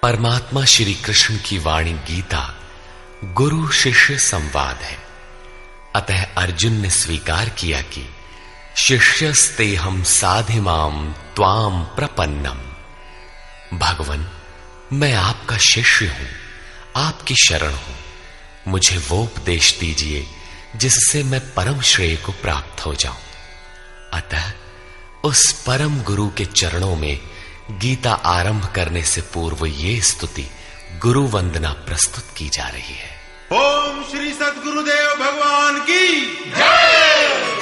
परमात्मा श्री कृष्ण की वाणी गीता गुरु शिष्य संवाद है। अतः अर्जुन ने स्वीकार किया कि शिष्यस्तेहं साधिमाम त्वाम प्रपन्नम। भगवन, मैं आपका शिष्य हूं, आपकी शरण हूं। मुझे वो उपदेश दीजिए जिससे मैं परम श्रेय को प्राप्त हो जाऊं। अतः उस परम गुरु के चरणों में गीता आरंभ करने से पूर्व ये स्तुति गुरु वंदना प्रस्तुत की जा रही है। ओम श्री सद्गुरुदेव भगवान की जय।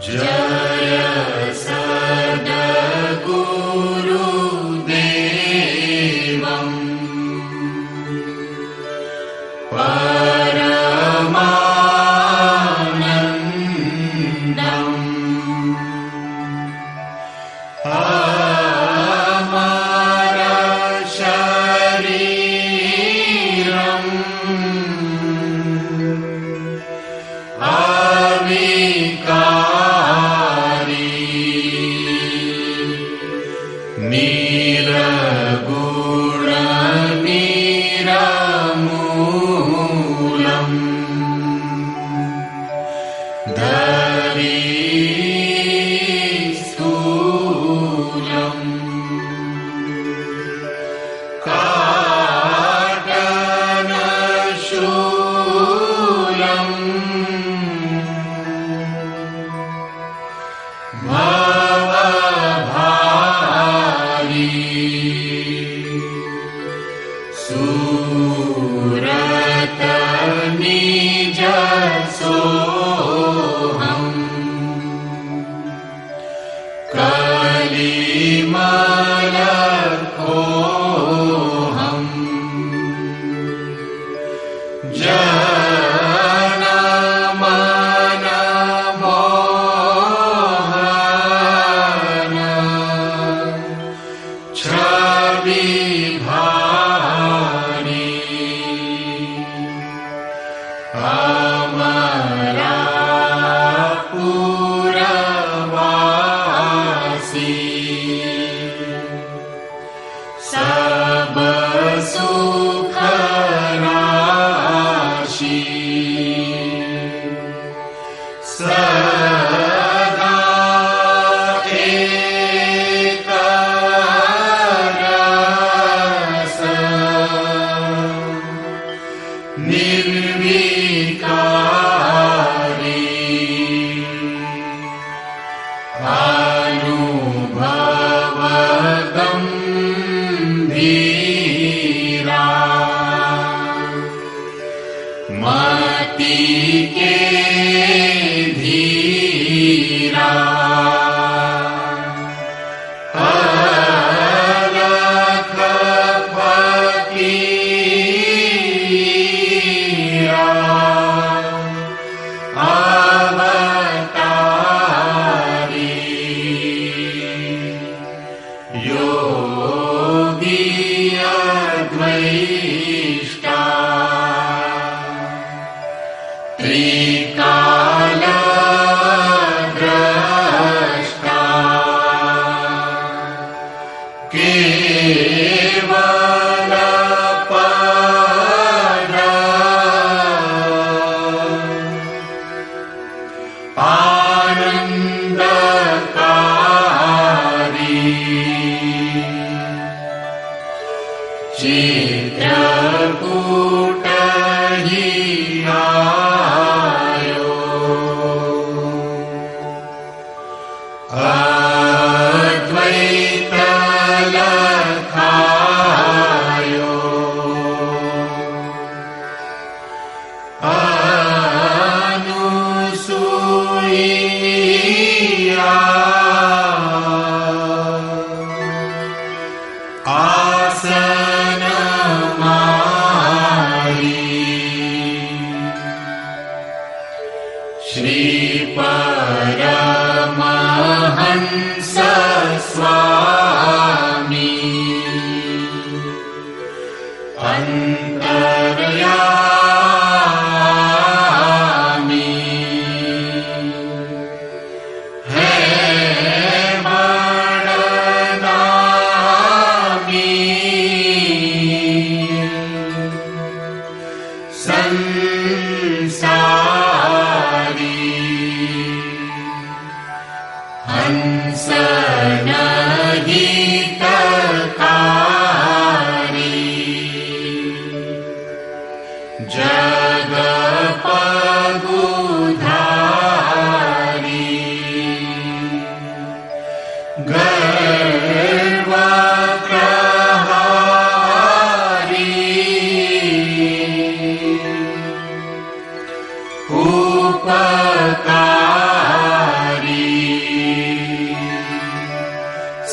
जय सद्गुरुदेवं अंतर्यामी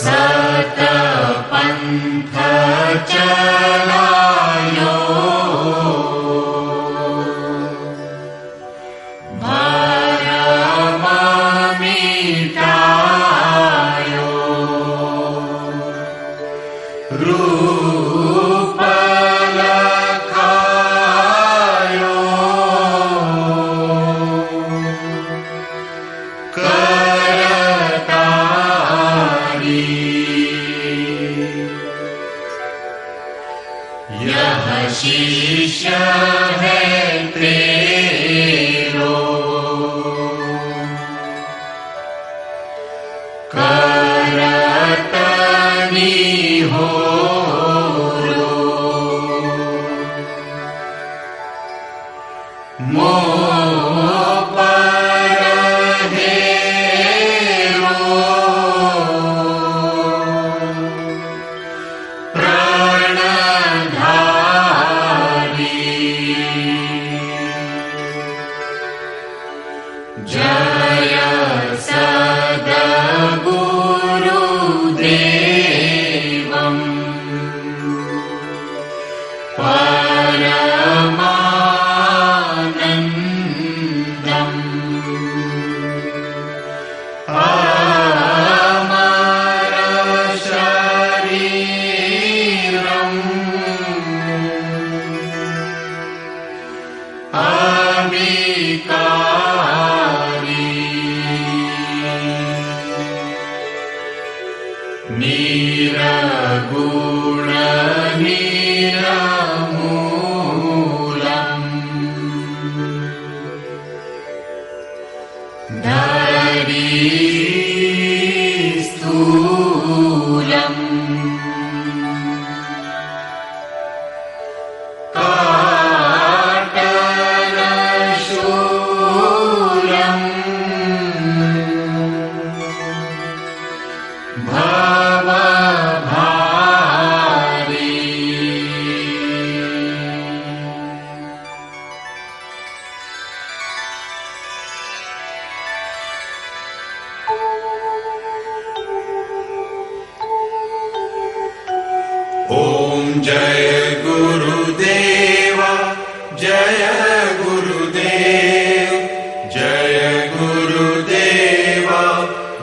सतपंथ चलायो भरम मिटायो रूप लखायो करतारी यह शिष्य है तेरो करतनी हो मोह पर हेरो प्राणधारी जय सद्गुरुदेवम् परमानन्दम् अमर शरीरम् अविकारी निरगुण निरमूलम् धरी स्थूलम् काटनशूलम् भवभारी ओम जय गुरुदेव जय गुरुदेव जय गुरुदेव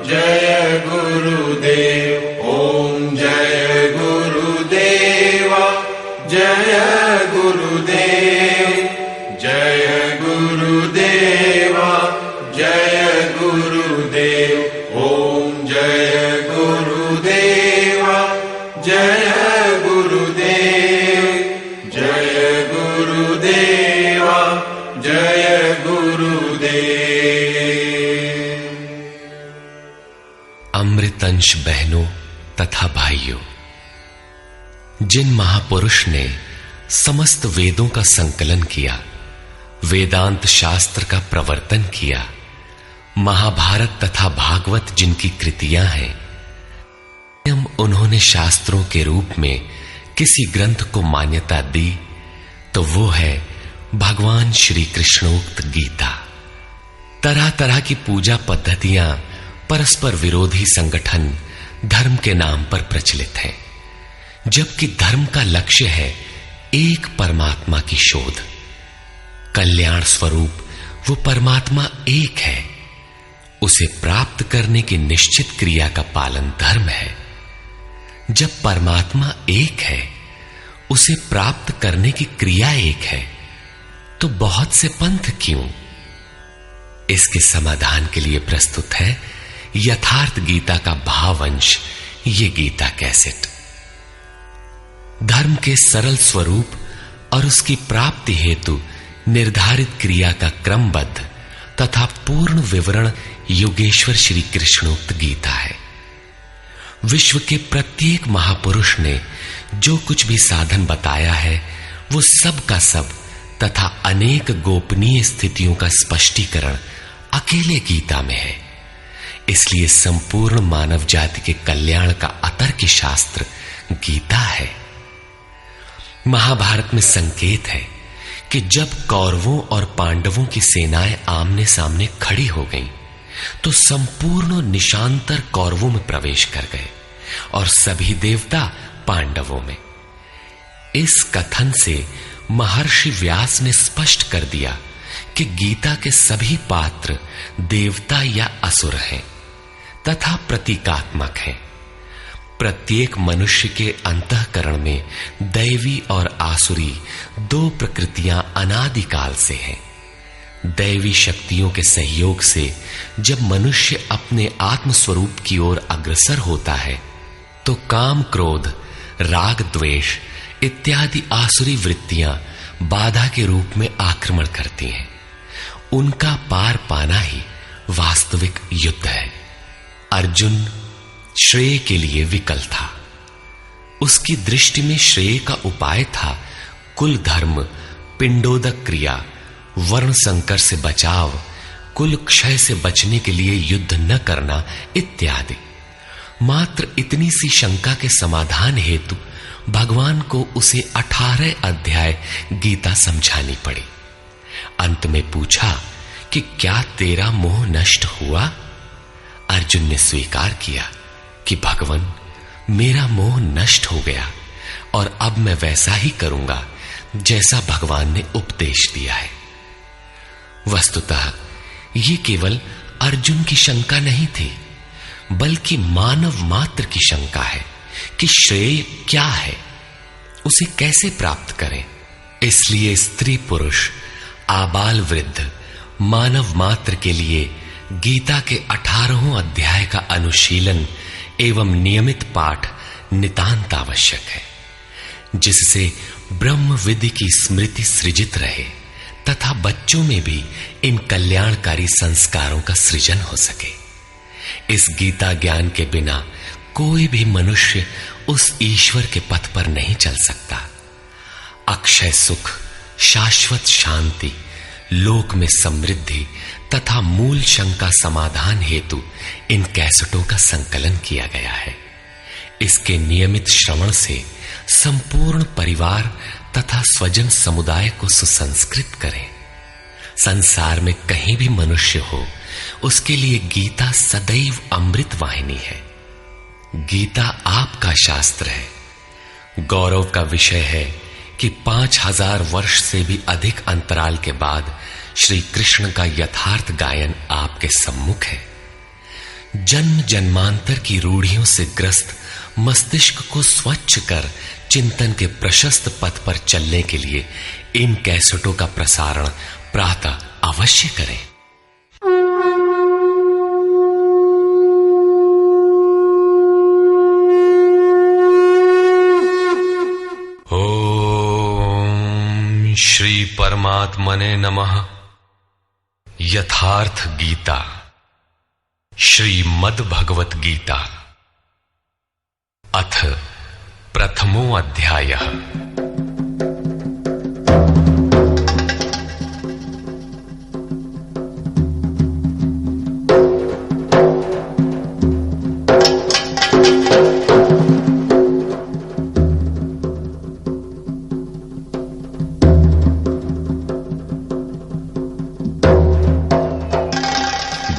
जय गुरुदेव ओम जय गुरुदेव जय गुरुदेव जय गुरुदेव जय गुरुदेव ओम जय गुरुदेव जय गुरुदेव जय गुरुदेव जय गुरुदेव। अमृतंश बहनों तथा भाइयों, जिन महापुरुष ने समस्त वेदों का संकलन किया, वेदांत शास्त्र का प्रवर्तन किया, महाभारत तथा भागवत जिनकी कृतियां हैं, उन्होंने शास्त्रों के रूप में किसी ग्रंथ को मान्यता दी तो वो है भगवान श्री कृष्णोक्त गीता। तरह तरह की पूजा पद्धतियां, परस्पर विरोधी संगठन धर्म के नाम पर प्रचलित हैं, जबकि धर्म का लक्ष्य है एक परमात्मा की शोध। कल्याण स्वरूप वो परमात्मा एक है, उसे प्राप्त करने की निश्चित क्रिया का पालन धर्म है। जब परमात्मा एक है, उसे प्राप्त करने की क्रिया एक है, तो बहुत से पंथ क्यों? इसके समाधान के लिए प्रस्तुत है यथार्थ गीता का भावांश, ये गीता कैसेट। धर्म के सरल स्वरूप और उसकी प्राप्ति हेतु निर्धारित क्रिया का क्रमबद्ध तथा पूर्ण विवरण योगेश्वर श्री कृष्णोक्त गीता है। विश्व के प्रत्येक महापुरुष ने जो कुछ भी साधन बताया है, वो सब का सब तथा अनेक गोपनीय स्थितियों का स्पष्टीकरण अकेले गीता में है। इसलिए संपूर्ण मानव जाति के कल्याण का अतर्क शास्त्र गीता है। महाभारत में संकेत है कि कि जब कौरवों और पांडवों की सेनाएं आमने सामने खड़ी हो गईं, तो संपूर्ण निशांतर कौरवों में प्रवेश कर गए और सभी देवता पांडवों में। इस कथन से महर्षि व्यास ने स्पष्ट कर दिया कि गीता के सभी पात्र देवता या असुर हैं तथा प्रतीकात्मक हैं। प्रत्येक मनुष्य के अंतःकरण में दैवी और आसुरी दो प्रकृतियां अनादिकाल से हैं। दैवी शक्तियों के सहयोग से जब मनुष्य अपने आत्म स्वरूप की ओर अग्रसर होता है, तो काम, क्रोध, राग, द्वेष इत्यादि आसुरी वृत्तियां बाधा के रूप में आक्रमण करती हैं। उनका पार पाना ही वास्तविक युद्ध है। अर्जुन श्रेय के लिए विकल था। उसकी दृष्टि में श्रेय का उपाय था कुल धर्म, पिंडोदक क्रिया, वर्ण संकर से बचाव, कुल क्षय से बचने के लिए युद्ध न करना इत्यादि। मात्र इतनी सी शंका के समाधान हेतु भगवान को उसे 18 अध्याय गीता समझानी पड़ी। अंत में पूछा कि क्या तेरा मोह नष्ट हुआ? अर्जुन ने स्वीकार किया कि भगवान, मेरा मोह नष्ट हो गया और अब मैं वैसा ही करूंगा जैसा भगवान ने उपदेश दिया है। वस्तुतः ये केवल अर्जुन की शंका नहीं थी, बल्कि मानव मात्र की शंका है कि श्रेय क्या है, उसे कैसे प्राप्त करें। इसलिए स्त्री पुरुष, आबाल वृद्ध, मानव मात्र के लिए गीता के 18 अध्याय का अनुशीलन एवं नियमित पाठ नितांत आवश्यक है, जिससे ब्रह्म विधि की स्मृति सृजित रहे तथा बच्चों में भी इन कल्याणकारी संस्कारों का सृजन हो सके। इस गीता ज्ञान के बिना कोई भी मनुष्य उस ईश्वर के पथ पर नहीं चल सकता। अक्षय सुख, शाश्वत शांति, लोक में समृद्धि तथा मूल शंका समाधान हेतु इन कैसेटों का संकलन किया गया है। इसके नियमित श्रवण से संपूर्ण परिवार तथा स्वजन समुदाय को सुसंस्कृत करें। संसार में कहीं भी मनुष्य हो, उसके लिए गीता सदैव अमृत वाहिनी है। गीता आपका शास्त्र है। गौरव का विषय है कि 5000 वर्ष से भी अधिक अंतराल के बाद श्री कृष्ण का यथार्थ गायन आपके सम्मुख है। जन्म जन्मांतर की रूढ़ियों से ग्रस्त मस्तिष्क को स्वच्छ कर चिंतन के प्रशस्त पथ पर चलने के लिए इन कैसेटों का प्रसारण प्रातः अवश्य करें। ओम श्री परमात्मने नमः। यथार्थ गीता, श्रीमद् भगवत गीता, अथ प्रथमो अध्यायः।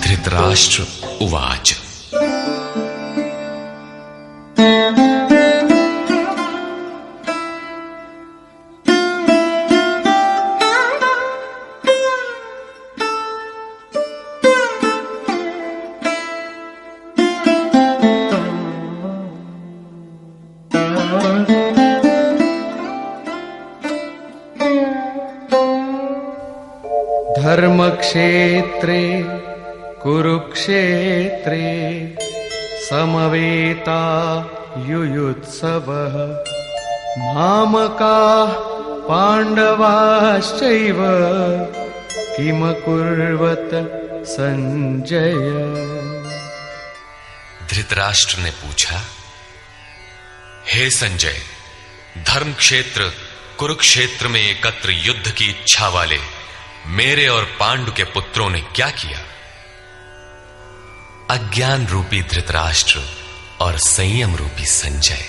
धृतराष्ट्र उवाच। धर्मक्षेत्रे कुरुक्षेत्रे समवेता युयुत्सवः मामकाः पाण्डवाश्चैव किमकुर्वत संजय। धृतराष्ट्र ने पूछा, हे संजय, धर्म क्षेत्र कुरुक्षेत्र में एकत्र युद्ध की इच्छा वाले मेरे और पांडु के पुत्रों ने क्या किया? अज्ञान रूपी धृतराष्ट्र और संयम रूपी संजय।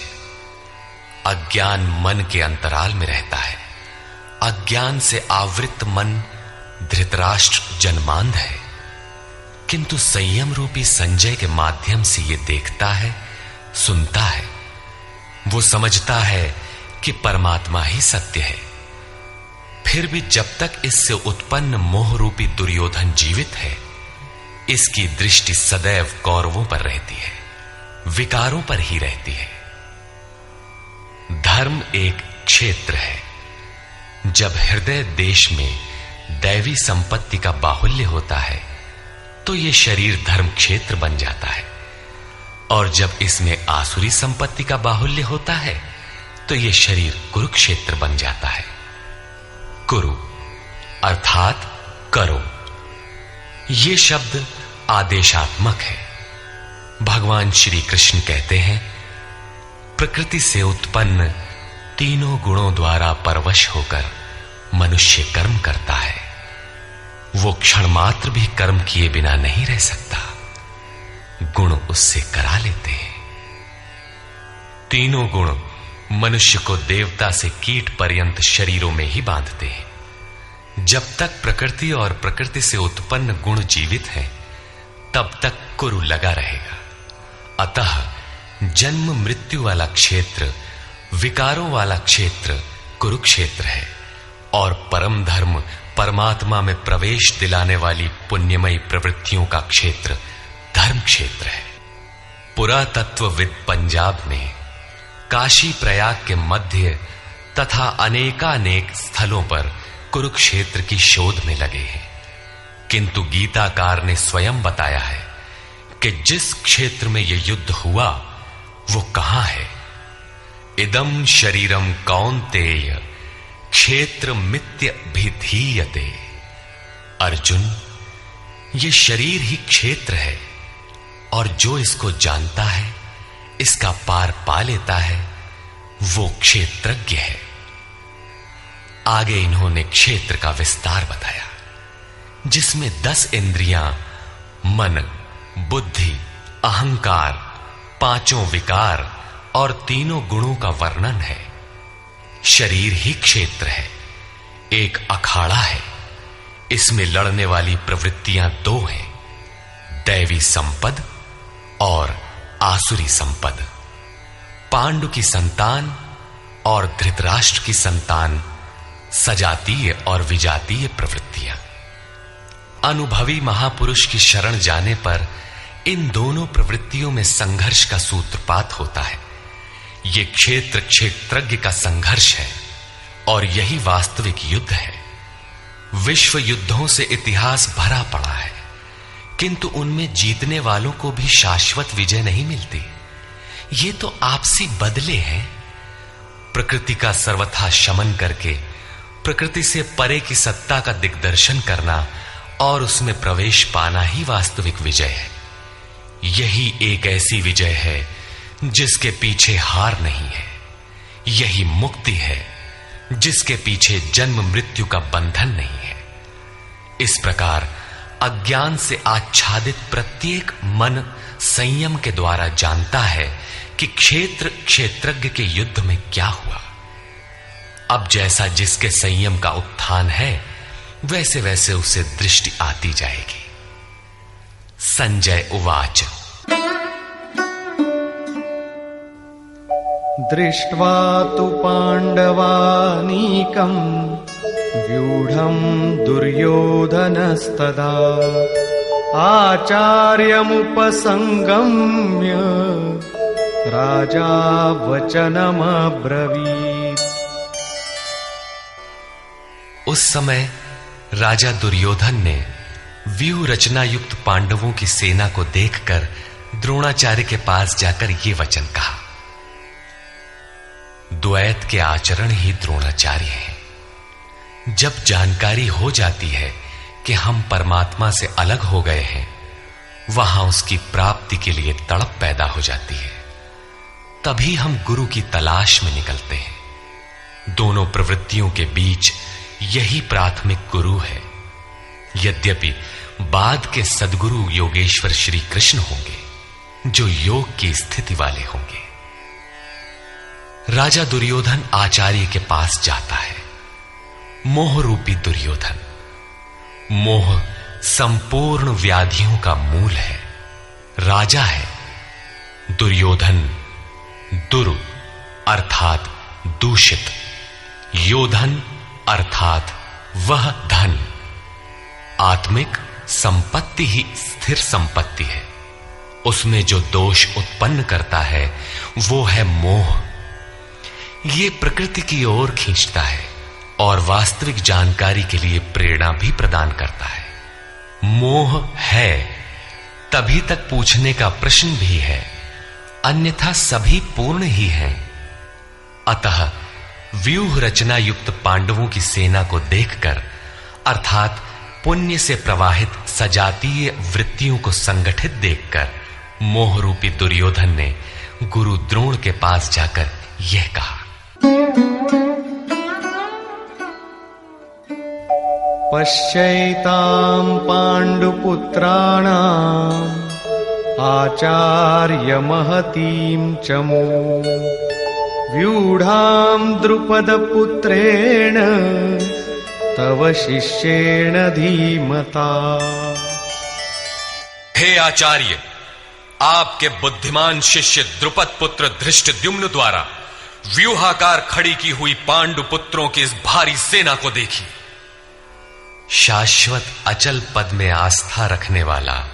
अज्ञान मन के अंतराल में रहता है अज्ञान से आवृत मन धृतराष्ट्र जन्मांध है, किंतु संयम रूपी संजय के माध्यम से यह देखता है, सुनता है। वो समझता है कि परमात्मा ही सत्य है। फिर भी जब तक इससे उत्पन्न मोह रूपी दुर्योधन जीवित है, इसकी दृष्टि सदैव कौरवों पर रहती है, विकारों पर ही रहती है। धर्म एक क्षेत्र है। जब हृदय देश में दैवी संपत्ति का बाहुल्य होता है तो यह शरीर धर्म क्षेत्र बन जाता है, और जब इसमें आसुरी संपत्ति का बाहुल्य होता है तो यह शरीर कुरुक्षेत्र बन जाता है। कुरु अर्थात करो। यह शब्द आदेशात्मक है। भगवान श्री कृष्ण कहते हैं, प्रकृति से उत्पन्न तीनों गुणों द्वारा परवश होकर मनुष्य कर्म करता है। वो क्षण मात्र भी कर्म किए बिना नहीं रह सकता, गुण उससे करा लेते हैं। तीनों गुण मनुष्य को देवता से कीट पर्यंत शरीरों में ही बांधते हैं। जब तक प्रकृति और प्रकृति से उत्पन्न गुण जीवित हैं, तब तक कुरु लगा रहेगा। अतः जन्म मृत्यु वाला क्षेत्र, विकारों वाला क्षेत्र कुरुक्षेत्र है, और परम धर्म परमात्मा में प्रवेश दिलाने वाली पुण्यमयी प्रवृत्तियों का क्षेत्र धर्म क्षेत्र है। पुरातत्वविद पंजाब में काशी प्रयाग के मध्य तथा अनेकानेक स्थलों पर कुरुक्षेत्र की शोध में लगे हैं, किंतु गीताकार ने स्वयं बताया है कि जिस क्षेत्र में यह युद्ध हुआ वो कहां है। इदम शरीरम कौन्तेय क्षेत्र मित्य भिधीयते। अर्जुन, ये शरीर ही क्षेत्र है, और जो इसको जानता है, इसका पार पा लेता है, वो क्षेत्रज्ञ है। आगे इन्होंने क्षेत्र का विस्तार बताया, जिसमें 10 इंद्रियां, मन, बुद्धि, अहंकार, 5 विकार और 3 गुणों का वर्णन है। शरीर ही क्षेत्र है, एक अखाड़ा है। इसमें लड़ने वाली प्रवृत्तियां 2 हैं, दैवी संपद और आसुरी संपद। पांडु की संतान और धृतराष्ट्र की संतान सजातीय और विजातीय प्रवृत्तियां। अनुभवी महापुरुष की शरण जाने पर इन दोनों प्रवृत्तियों में संघर्ष का सूत्रपात होता है। यह क्षेत्र क्षेत्रज्ञ का संघर्ष है, और यही वास्तविक युद्ध है। विश्व युद्धों से इतिहास भरा पड़ा है, किंतु उनमें जीतने वालों को भी शाश्वत विजय नहीं मिलती। ये तो आपसी बदले हैं। प्रकृति का सर्वथा शमन करके प्रकृति से परे की सत्ता का दिग्दर्शन करना और उसमें प्रवेश पाना ही वास्तविक विजय है। यही एक ऐसी विजय है जिसके पीछे हार नहीं है। यही मुक्ति है जिसके पीछे जन्म मृत्यु का बंधन नहीं है। इस प्रकार अज्ञान से आच्छादित प्रत्येक मन संयम के द्वारा जानता है कि क्षेत्र क्षेत्रज्ञ के युद्ध में क्या हुआ। अब जैसा जिसके संयम का उत्थान है, वैसे वैसे उसे दृष्टि आती जाएगी। संजय उवाच। दृष्ट्वा तु पाण्डवानीकं व्यूढं दुर्योधनस्तदा आचार्यमुपसंगम्य राजा वचनमब्रवीत्। उस समय राजा दुर्योधन ने व्यूह रचना युक्त पांडवों की सेना को देखकर द्रोणाचार्य के पास जाकर ये वचन कहा। द्वैत के आचरण ही द्रोणाचार्य हैं। जब जानकारी हो जाती है कि हम परमात्मा से अलग हो गए हैं, वहां उसकी प्राप्ति के लिए तड़प पैदा हो जाती है। तभी हम गुरु की तलाश में निकलते हैं। दोनों प्रवृत्तियों के बीच यही प्राथमिक गुरु है। यद्यपि बाद के सद्गुरु योगेश्वर श्री कृष्ण होंगे, जो योग की स्थिति वाले होंगे। राजा दुर्योधन आचार्य के पास जाता है। मोह रूपी दुर्योधन। मोह संपूर्ण व्याधियों का मूल है, राजा है। दुर्योधन दुरु अर्थात दूषित, योधन अर्थात वह धन। आत्मिक संपत्ति ही स्थिर संपत्ति है, उसमें जो दोष उत्पन्न करता है वो है मोह। ये प्रकृति की ओर खींचता है और वास्तविक जानकारी के लिए प्रेरणा भी प्रदान करता है। मोह है तभी तक पूछने का प्रश्न भी है, अन्यथा सभी पूर्ण ही हैं। अतः व्यूह रचना युक्त पांडवों की सेना को देखकर, अर्थात पुण्य से प्रवाहित सजातीय वृत्तियों को संगठित देखकर, मोह रूपी दुर्योधन ने गुरु द्रोण के पास जाकर यह कहा। पश्यैतां पांडुपुत्राणां आचार्य महतीं चमू व्यूढ़ां द्रुपदपुत्रेण तव शिष्येण धीमता। हे आचार्य, आपके बुद्धिमान शिष्य द्रुपद पुत्र धृष्टद्युम्न द्वारा व्यूहाकार खड़ी की हुई पांडु पुत्रों की इस भारी सेना को देखिए। शाश्वत अचल पद में आस्था रखने वाला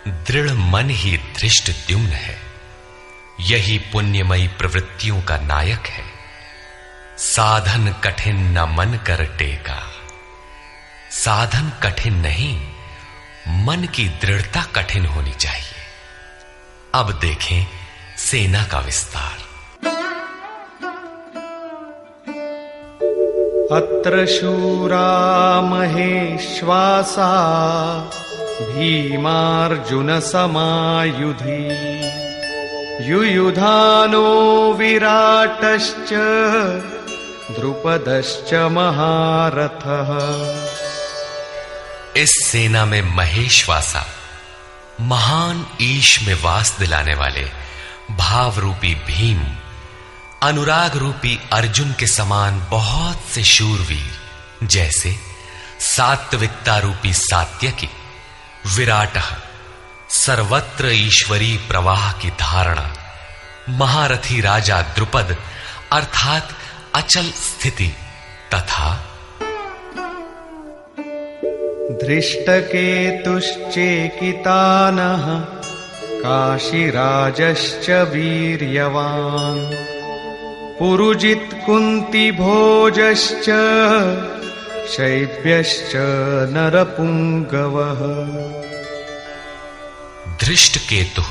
दृढ़ मन ही धृष्टद्युम्न है। यही पुण्यमयी प्रवृत्तियों का नायक है। साधन कठिन न मन कर टेका। साधन कठिन नहीं, मन की दृढ़ता कठिन होनी चाहिए। अब देखें सेना का विस्तार। अत्र शूरा महेश्वासा भीमार्जुन समायुधि युयुधानो विराटश्च द्रुपदश्च महारथः। इस सेना में महेश्वासा, महान ईश में वास दिलाने वाले भाव रूपी भीम, अनुराग रूपी अर्जुन के समान बहुत से शूरवीर, जैसे सात्विकता रूपी सात्यकी, विराट सर्वत्र ईश्वरी प्रवाह की धारणा, महारथी राजा द्रुपद अर्थात अचल स्थिति, तथा धृष्टकेतुश्चेकितानः काशीराजश्च वीर्यवान् पुरुजित् कुन्तिभोजश्च शैब्यश्च नरपुंगवः। धृष्टकेतु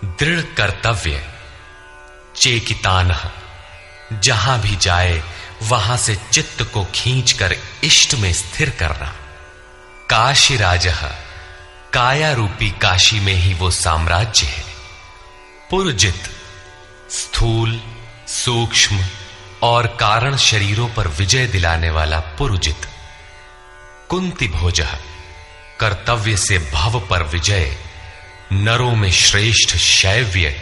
दृढ़ कर्तव्य, चेकितानः जहां भी जाए वहां से चित्त को खींचकर इष्ट में स्थिर करना, काशीराजः काया रूपी काशी में ही वो साम्राज्य है, पुरजित स्थूल सूक्ष्म और कारण शरीरों पर विजय दिलाने वाला पुरुजित, कुंती भोजः कर्तव्य से भव पर विजय, नरों में श्रेष्ठ शैव्य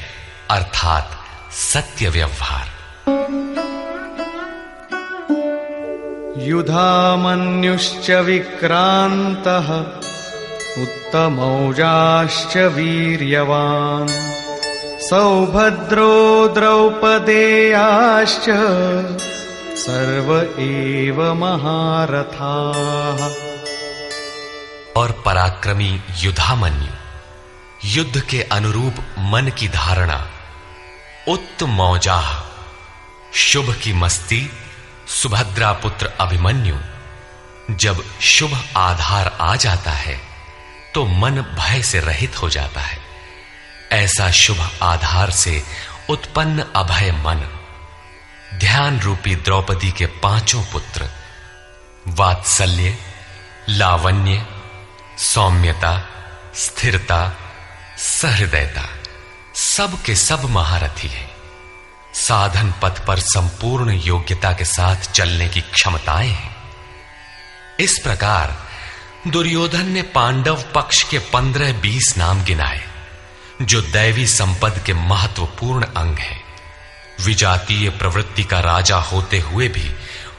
अर्थात सत्य व्यवहार। युधामन्युश्च विक्रान्तः उत्तमौजाश्च वीर्यवान् सौभद्रो द्रौपदेयाश्च सर्व एव महारथाः। और पराक्रमी युधामन्यु, युद्ध के अनुरूप मन की धारणा, उत्तमौजाः शुभ की मस्ती, सुभद्रा पुत्र अभिमन्यु। जब शुभ आधार आ जाता है तो मन भय से रहित हो जाता है। ऐसा शुभ आधार से उत्पन्न अभय मन, ध्यान रूपी द्रौपदी के पांचों पुत्र, वात्सल्य, लावण्य, सौम्यता, स्थिरता, सहृदयता, सब के सब महारथी है। साधन पथ पर संपूर्ण योग्यता के साथ चलने की क्षमताएं हैं। इस प्रकार दुर्योधन ने पांडव पक्ष के 15-20 नाम गिनाए, जो दैवी संपद के महत्वपूर्ण अंग है। विजातीय प्रवृत्ति का राजा होते हुए भी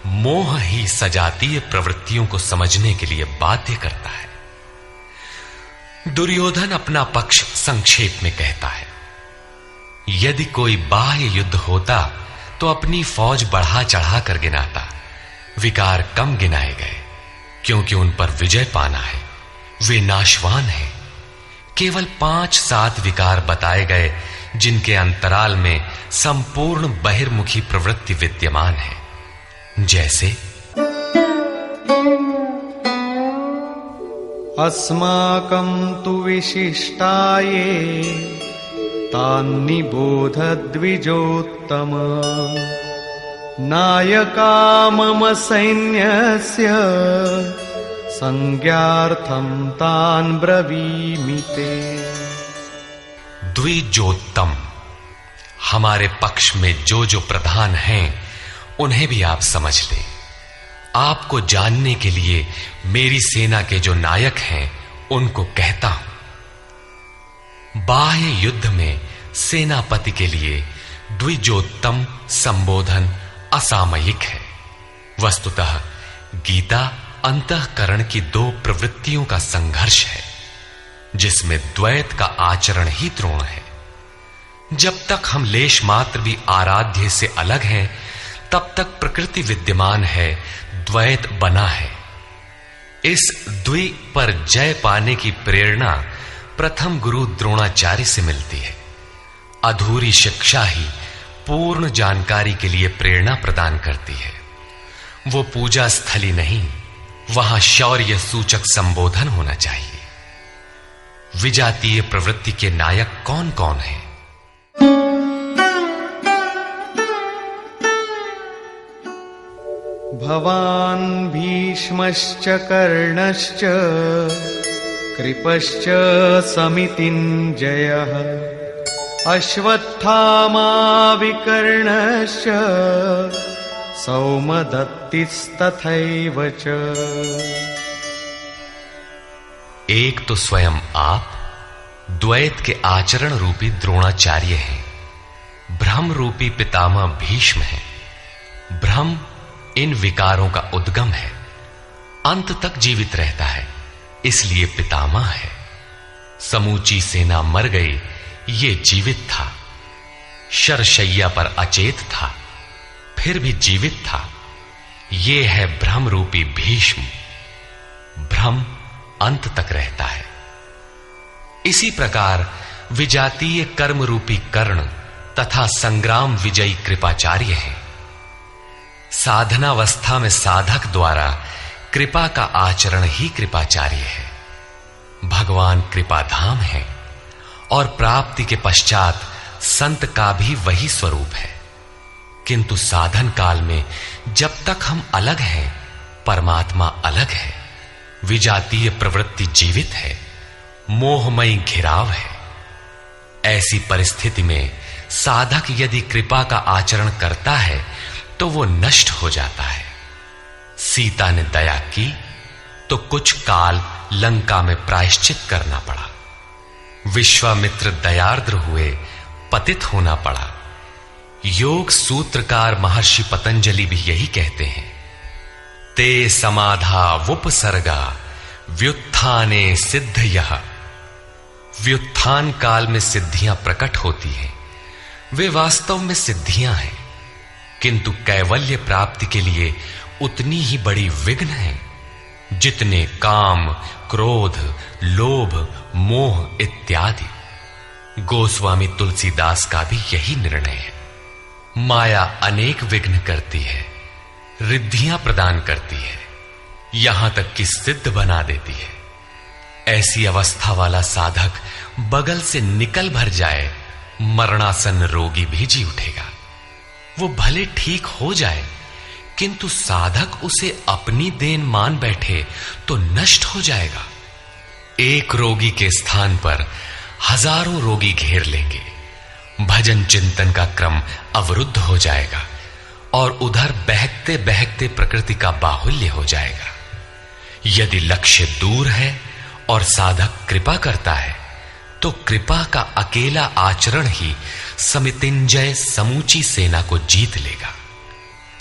मोह ही सजातीय प्रवृत्तियों को समझने के लिए बाध्य करता है। दुर्योधन अपना पक्ष संक्षेप में कहता है, यदि कोई बाह्य युद्ध होता तो अपनी फौज बढ़ा चढ़ा कर गिनाता, विकार कम गिनाए गए, क्योंकि उन पर विजय पाना है, वे नाशवान हैं। केवल 5-7 विकार बताए गए, जिनके अंतराल में संपूर्ण बहिर्मुखी प्रवृत्ति विद्यमान है, जैसे अस्माकं तु विशिष्टाये तान्निबोध द्विजोत्तम नायका मम सैन्यस्य संज्ञार्थं तान् ब्रवीमि ते। द्विजोत्तम, हमारे पक्ष में जो प्रधान हैं उन्हें भी आप समझ लें। आपको जानने के लिए मेरी सेना के जो नायक हैं उनको कहता हूं। बाह्य युद्ध में सेनापति के लिए द्विजोत्तम संबोधन असामयिक है। वस्तुतः गीता अंतःकरण की 2 प्रवृत्तियों का संघर्ष है, जिसमें द्वैत का आचरण ही द्रोण है। जब तक हम लेश मात्र भी आराध्य से अलग हैं, तब तक प्रकृति विद्यमान है, द्वैत बना है। इस द्वि पर जय पाने की प्रेरणा प्रथम गुरु द्रोणाचार्य से मिलती है। अधूरी शिक्षा ही पूर्ण जानकारी के लिए प्रेरणा प्रदान करती है। वो पूजा स्थली नहीं, वहां शौर्य सूचक संबोधन होना चाहिए। विजातीय प्रवृत्ति के नायक कौन कौन हैं? भवान् भीष्मश्च कर्णश्च कृपश्च समितिञ्जयः अश्वत्थामा विकर्णश्च सौमदत्तिस्तथैव च। एक तो स्वयं आप द्वैत के आचरण रूपी द्रोणाचार्य हैं। भ्रम रूपी पितामह भीष्म है। भ्रम इन विकारों का उद्गम है, अंत तक जीवित रहता है, इसलिए पितामह है। समूची सेना मर गई, ये जीवित था। शरशैया पर अचेत था, फिर भी जीवित था। ये है भ्रम रूपी भीष्म। भ्रम अंत तक रहता है। इसी प्रकार विजातीय कर्म रूपी कर्ण तथा संग्राम विजयी कृपाचार्य हैं। साधनावस्था में साधक द्वारा कृपा का आचरण ही कृपाचार्य है। भगवान कृपाधाम है और प्राप्ति के पश्चात संत का भी वही स्वरूप है। किंतु साधन काल में जब तक हम अलग हैं, परमात्मा अलग है। विजातीय प्रवृत्ति जीवित है, मोहमयी घिराव है। ऐसी परिस्थिति में साधक यदि कृपा का आचरण करता है तो वो नष्ट हो जाता है। सीता ने दया की तो कुछ काल लंका में प्रायश्चित करना पड़ा। विश्वामित्र दयार्द्र हुए, पतित होना पड़ा। योग सूत्रकार महर्षि पतंजलि भी यही कहते हैं, ते समाधा वुपसर्गा व्युत्थाने सिद्धयः। व्युत्थान काल में सिद्धियां प्रकट होती हैं, वे वास्तव में सिद्धियां हैं, किंतु कैवल्य प्राप्ति के लिए उतनी ही बड़ी विघ्न है जितने काम, क्रोध, लोभ, मोह इत्यादि। गोस्वामी तुलसीदास का भी यही निर्णय है। माया अनेक विघ्न करती है, रिद्धियां प्रदान करती है, यहां तक कि सिद्ध बना देती है। ऐसी अवस्था वाला साधक बगल से निकल भर जाए, मरणासन रोगी भी जी उठेगा। वो भले ठीक हो जाए, किंतु साधक उसे अपनी देन मान बैठे तो नष्ट हो जाएगा। एक रोगी के स्थान पर हजारों रोगी घेर लेंगे। भजन चिंतन का क्रम अवरुद्ध हो जाएगा और उधर बहकते बहकते प्रकृति का बाहुल्य हो जाएगा। यदि लक्ष्य दूर है और साधक कृपा करता है तो कृपा का अकेला आचरण ही समितिंजय समूची सेना को जीत लेगा।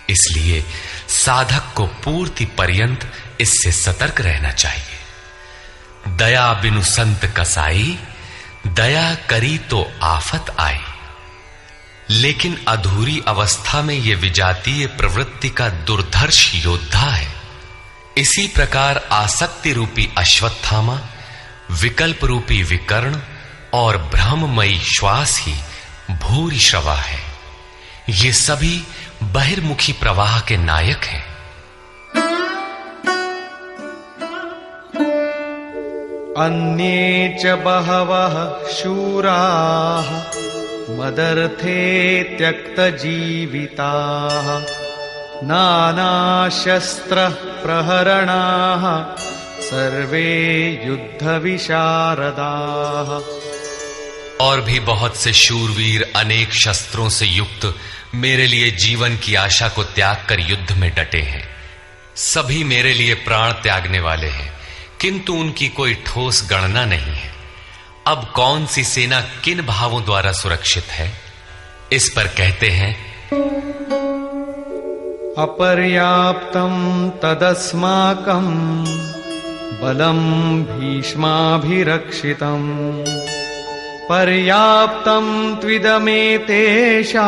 इसलिए साधक को पूर्ति पर्यंत इससे सतर्क रहना चाहिए। दया बिनु संत कसाई, दया करी तो आफत आई। लेकिन अधूरी अवस्था में यह विजातीय प्रवृत्ति का दुर्धर्ष योद्धा है। इसी प्रकार आसक्ति रूपी अश्वत्थामा, विकल्प रूपी विकर्ण और भ्रममयी श्वास ही भूरिश्रवा है। ये सभी बहिर्मुखी प्रवाह के नायक हैं। अन्ये च बहवः शूराः मदर्थे त्यक्तजीविताः नानाशस्त्रः प्रहरणाः सर्वे युद्धविशारदाः। और भी बहुत से शूरवीर अनेक शस्त्रों से युक्त मेरे लिए जीवन की आशा को त्याग कर युद्ध में डटे हैं। सभी मेरे लिए प्राण त्यागने वाले हैं, किंतु उनकी कोई ठोस गणना नहीं है। अब कौन सी सेना किन भावों द्वारा सुरक्षित है, इस पर कहते हैं अपर्याप्तं तदस्माकं बलं भीष्माभिरक्षितं पर्याप्तं त्विदमेतेषां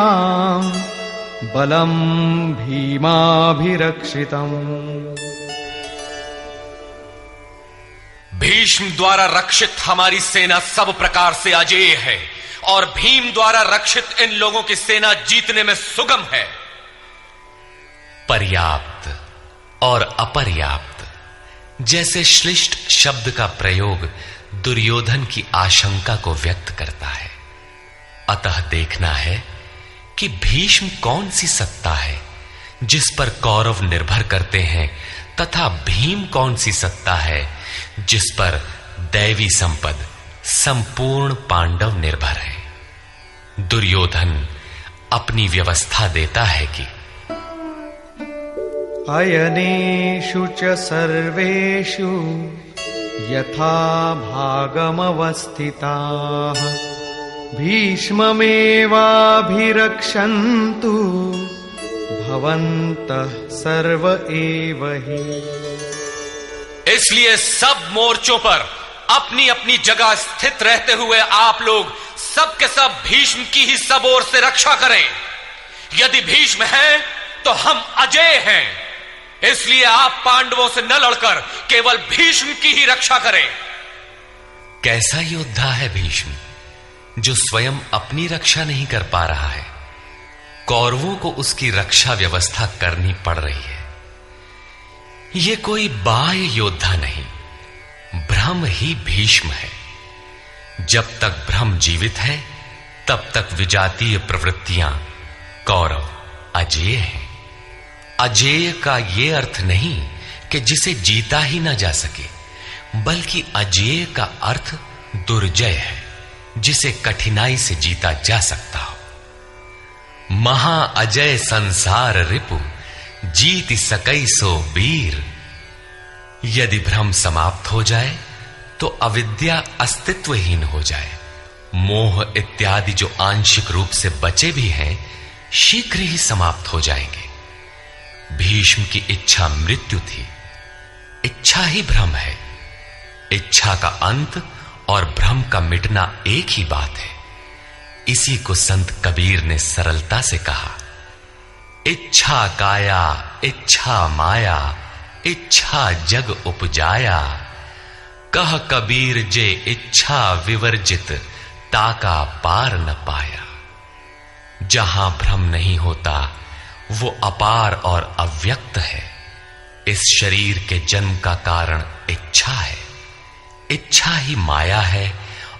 बलं भीमाभिरक्षितम्। भीष्म द्वारा रक्षित हमारी सेना सब प्रकार से अजेय है और भीम द्वारा रक्षित इन लोगों की सेना जीतने में सुगम है। पर्याप्त और अपर्याप्त जैसे श्लिष्ट शब्द का प्रयोग दुर्योधन की आशंका को व्यक्त करता है। अतः देखना है कि भीष्म कौन सी सत्ता है जिस पर कौरव निर्भर करते हैं, तथा भीम कौन सी सत्ता है जिस पर दैवी संपद संपूर्ण पांडव निर्भर है। दुर्योधन अपनी व्यवस्था देता है कि अयनेषु च सर्वेषु यथा भागमवस्थिताः भीष्ममेवाभिरक्षन्तु भवन्तः सर्व एव हि। इसलिए सब मोर्चों पर अपनी अपनी जगह स्थित रहते हुए आप लोग सब के सब भीष्म की ही सब ओर से रक्षा करें। यदि भीष्म हैं तो हम अजेय हैं, इसलिए आप पांडवों से न लड़कर केवल भीष्म की ही रक्षा करें। कैसा योद्धा है भीष्म, जो स्वयं अपनी रक्षा नहीं कर पा रहा है, कौरवों को उसकी रक्षा व्यवस्था करनी पड़ रही है। यह कोई बाह्य योद्धा नहीं, ब्रह्म ही भीष्म है। जब तक ब्रह्म जीवित है तब तक विजातीय प्रवृत्तियां कौरव अजेय हैं। अजेय का यह अर्थ नहीं कि जिसे जीता ही ना जा सके, बल्कि अजेय का अर्थ दुर्जय है, जिसे कठिनाई से जीता जा सकता हो। महाअजय संसार रिपु जीत सकई सो वीर। यदि भ्रम समाप्त हो जाए तो अविद्या अस्तित्वहीन हो जाए। मोह इत्यादि जो आंशिक रूप से बचे भी हैं, शीघ्र ही समाप्त हो जाएंगे। भीष्म की इच्छा मृत्यु थी, इच्छा ही भ्रम है। इच्छा का अंत और भ्रम का मिटना एक ही बात है। इसी को संत कबीर ने सरलता से कहा, इच्छा काया इच्छा माया इच्छा जग उपजाया। कह कबीर जे इच्छा विवर्जित ताका पार न पाया। जहां भ्रम नहीं होता वो अपार और अव्यक्त है। इस शरीर के जन्म का कारण इच्छा है। इच्छा ही माया है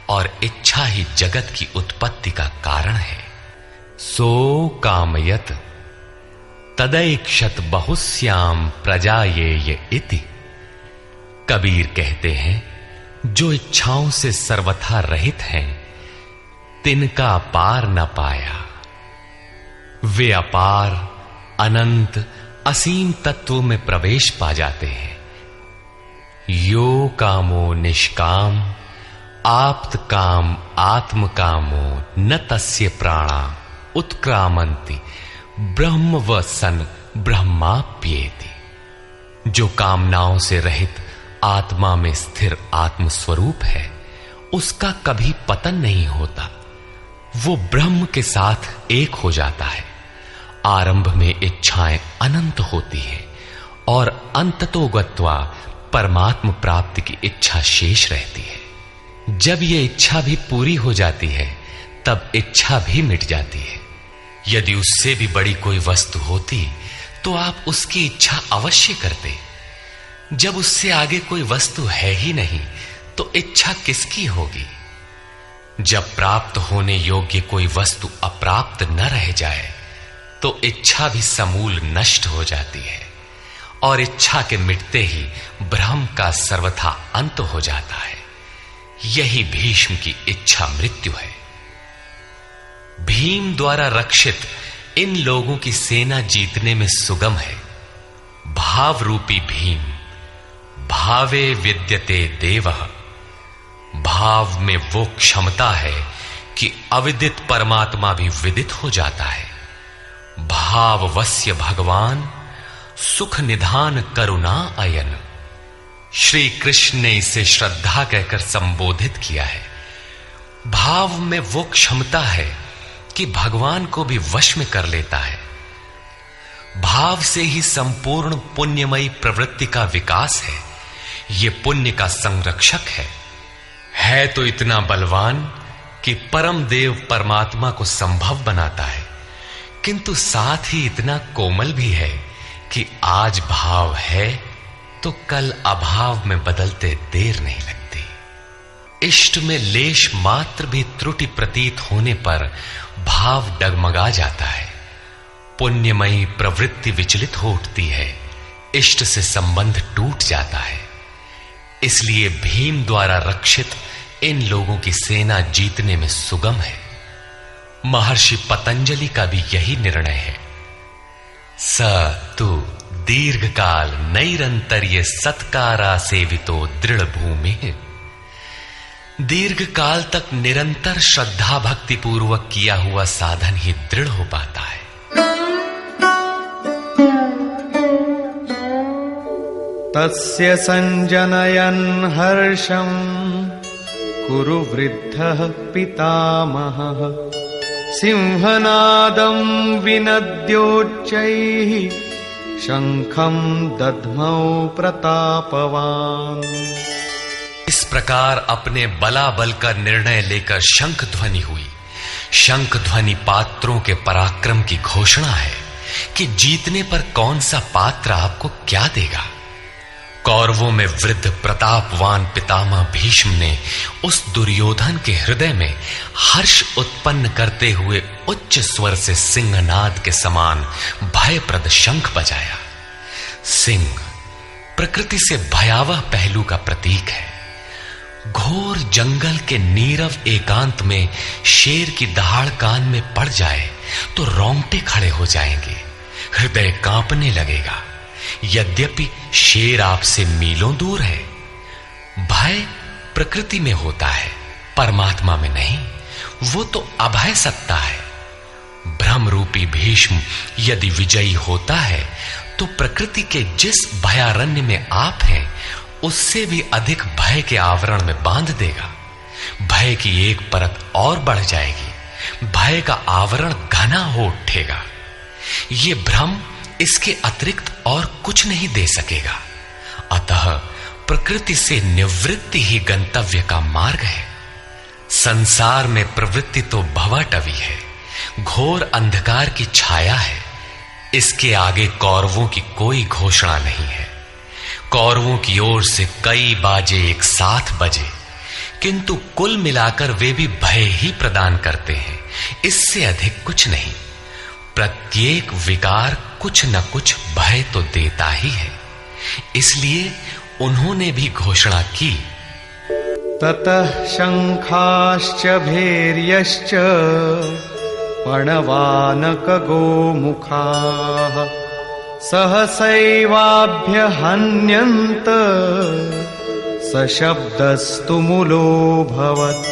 और इच्छा ही जगत की उत्पत्ति का कारण है। सो कामयत तदैक्षत बहुश्याम प्रजायेय इति। कबीर कहते हैं, जो इच्छाओं से सर्वथा रहित हैं, तिनका पार न पाया। वे अपार अनंत असीम तत्व में प्रवेश पा जाते हैं। यो कामो निष्काम आप्त काम आत्म कामो न तस्य प्राणा उत्क्रामंति ब्रह्म व सन ब्रह्माप्येति। जो कामनाओं से रहित आत्मा में स्थिर आत्म स्वरूप है, उसका कभी पतन नहीं होता। वो ब्रह्म के साथ एक हो जाता है। आरंभ में इच्छाएं अनंत होती हैं और अंततो गत्वा परमात्म प्राप्ति की इच्छा शेष रहती है। जब ये इच्छा भी पूरी हो जाती है, तब इच्छा भी मिट जाती है। यदि उससे भी बड़ी कोई वस्तु होती तो आप उसकी इच्छा अवश्य करते। जब उससे आगे कोई वस्तु है ही नहीं, तो इच्छा किसकी होगी? जब प्राप्त होने योग्य कोई वस्तु अप्राप्त न रह जाए, तो इच्छा भी समूल नष्ट हो जाती है और इच्छा के मिटते ही ब्रह्म का सर्वथा अंत हो जाता है। यही भीष्म की इच्छा मृत्यु है। भीम द्वारा रक्षित इन लोगों की सेना जीतने में सुगम है। भाव रूपी भीम भावे विद्यते देवः। भाव में वो क्षमता है कि अविदित परमात्मा भी विदित हो जाता है। भाववस्य भगवान सुख निधान करुणा अयन। श्री कृष्ण ने इसे श्रद्धा कहकर संबोधित किया है। भाव में वो क्षमता है कि भगवान को भी वश में कर लेता है। भाव से ही संपूर्ण पुण्यमयी प्रवृत्ति का विकास है। ये पुण्य का संरक्षक है तो इतना बलवान कि परम देव परमात्मा को संभव बनाता है, किंतु साथ ही इतना कोमल भी है कि आज भाव है तो कल अभाव में बदलते देर नहीं लगती। इष्ट में लेश मात्र भी त्रुटि प्रतीत होने पर भाव डगमगा जाता है। पुण्यमयी प्रवृत्ति विचलित हो उठती है, इष्ट से संबंध टूट जाता है। इसलिए भीम द्वारा रक्षित इन लोगों की सेना जीतने में सुगम है। महर्षि पतंजलि का भी यही निर्णय है। स तु दीर्घकाल नैरंतर्य सत्कारा सेवितो दृढ़ भूमि। दीर्घ काल तक निरंतर श्रद्धा भक्ति पूर्वक किया हुआ साधन ही दृढ़ हो पाता है। तस्य संजनयन् हर्षं कुरु वृद्धः पितामहः। सिंहनादं विनद्योच्चैः शंखं दध्मौ प्रतापवान्। इस प्रकार अपने बलाबल का निर्णय लेकर शंख ध्वनि हुई। शंख ध्वनि पात्रों के पराक्रम की घोषणा है कि जीतने पर कौन सा पात्र आपको क्या देगा। कौरवों में वृद्ध प्रतापवान पितामह भीष्म ने उस दुर्योधन के हृदय में हर्ष उत्पन्न करते हुए उच्च स्वर से सिंहनाद के समान भयप्रद शंख बजाया। सिंह प्रकृति से भयावह पहलू का प्रतीक है। घोर जंगल के नीरव एकांत में शेर की दहाड़ कान में पड़ जाए तो रोंगटे खड़े हो जाएंगे, हृदय कांपने लगेगा। यद्यपि शेर आपसे मीलों दूर है। भय प्रकृति में होता है, परमात्मा में नहीं। वो तो अभय सत्ता है। ब्रह्म रूपी भीष्म यदि विजयी होता है तो प्रकृति के जिस भयारण्य में आप हैं उससे भी अधिक भय के आवरण में बांध देगा। भय की एक परत और बढ़ जाएगी, भय का आवरण घना हो उठेगा। ये भ्रम इसके अतिरिक्त और कुछ नहीं दे सकेगा। अतः प्रकृति से निवृत्ति ही गंतव्य का मार्ग है। संसार में प्रवृत्ति तो भवाटवी है, घोर अंधकार की छाया है। इसके आगे कौरवों की कोई घोषणा नहीं है। कौरवों की ओर से कई बाजे एक साथ बजे, किंतु कुल मिलाकर वे भी भय ही प्रदान करते हैं, इससे अधिक कुछ नहीं। प्रत्येक विकार कुछ न कुछ भय तो देता ही है। इसलिए उन्होंने भी घोषणा की, ततः शंखाश्च भैर्यश्च पणवानक गोमुखाः सहसैवाभ्यहन्यन्त सशब्दस्तु मूलोऽभवत्।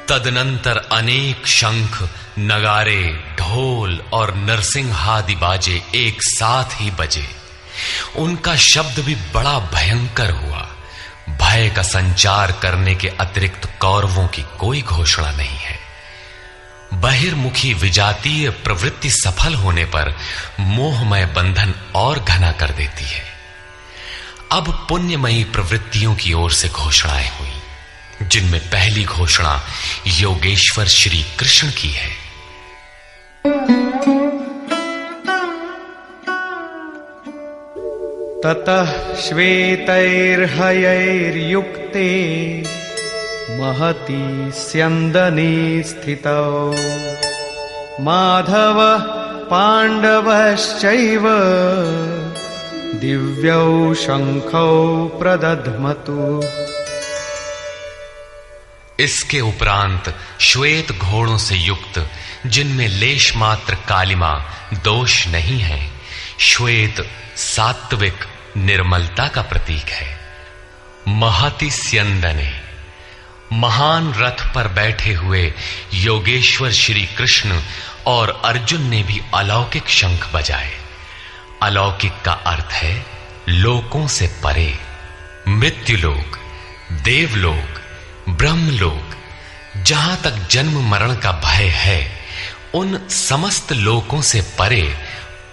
तदनंतर अनेक शंख, नगारे, ढोल और नरसिंहादि बाजे एक साथ ही बजे। उनका शब्द भी बड़ा भयंकर हुआ। भय का संचार करने के अतिरिक्त कौरवों की कोई घोषणा नहीं है। बहिर्मुखी विजातीय प्रवृत्ति सफल होने पर मोहमय बंधन और घना कर देती है। अब पुण्यमयी प्रवृत्तियों की ओर से घोषणाएं हुई, जिनमें पहली घोषणा योगेश्वर श्री कृष्ण की है। ततः श्वेतैर्हयैर्युक्ते महती स्यन्दने स्थितौ माधव पाण्डवश्चैव दिव्यौ शंखौ प्रदध्मतु। इसके उपरांत श्वेत घोड़ों से युक्त, जिनमें लेश मात्र कालिमा दोष नहीं है, श्वेत सात्विक निर्मलता का प्रतीक है। महति स्यन्दने, महान रथ पर बैठे हुए योगेश्वर श्री कृष्ण और अर्जुन ने भी अलौकिक शंख बजाए। अलौकिक का अर्थ है लोकों से परे। मृत्युलोक, देवलोक, ब्रह्मलोक, जहां तक जन्म मरण का भय है, उन समस्त लोकों से परे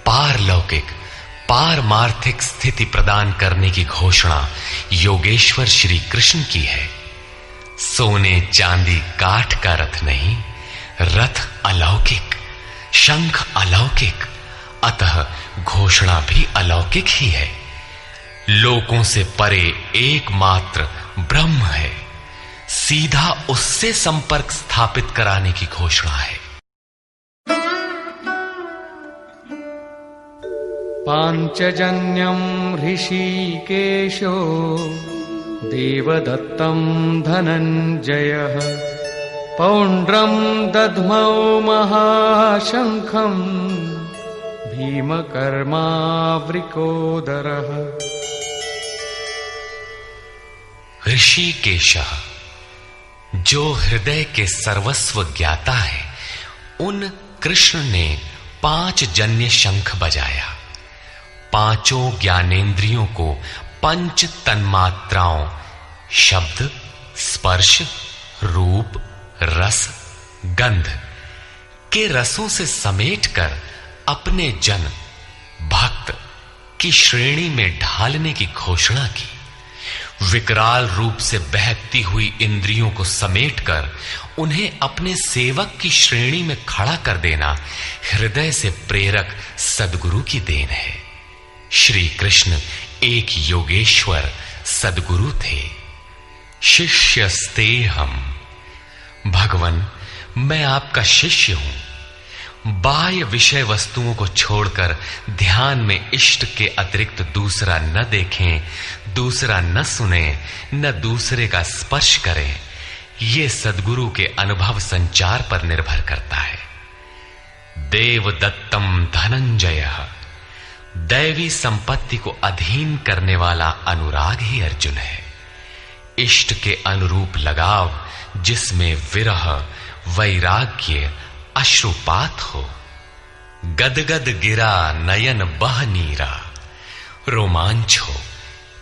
पारलौकिक पारमार्थिक स्थिति प्रदान करने की घोषणा योगेश्वर श्री कृष्ण की है। सोने चांदी काठ का रथ नहीं, रथ अलौकिक, शंख अलौकिक, अतः घोषणा भी अलौकिक ही है। लोकों से परे एकमात्र ब्रह्म है, सीधा उससे संपर्क स्थापित कराने की घोषणा है। पांचजन्यं ऋषिकेशो देवदत्तं धनञ्जयः पौंड्रं दध्मौ महाशंखं भीमकर्मावृकोदरः। ऋषिकेशः, जो हृदय के सर्वस्व ज्ञाता है, उन कृष्ण ने 5 जन्य शंख बजाया। पांचों ज्ञानेंद्रियों को पंच तन्मात्राओं शब्द, स्पर्श, रूप, रस, गंध के रसों से समेटकर अपने जन भक्त की श्रेणी में ढालने की घोषणा की। विकराल रूप से बहकती हुई इंद्रियों को समेटकर उन्हें अपने सेवक की श्रेणी में खड़ा कर देना हृदय से प्रेरक सद्गुरु की देन है। श्री कृष्ण एक योगेश्वर सद्गुरु थे। शिष्यस्तेहम्, भगवन मैं आपका शिष्य हूं। बाह्य विषय वस्तुओं को छोड़कर ध्यान में इष्ट के अतिरिक्त दूसरा न देखें, दूसरा न सुने, न दूसरे का स्पर्श करें, ये सद्गुरु के अनुभव संचार पर निर्भर करता है। देवदत्तम धनंजयः, दैवी संपत्ति को अधीन करने वाला अनुराग ही अर्जुन है। इष्ट के अनुरूप लगाव, जिसमें विरह, वैराग्य, अश्रुपात हो। गदगद गिरा नयन बह नीरा, रोमांच हो।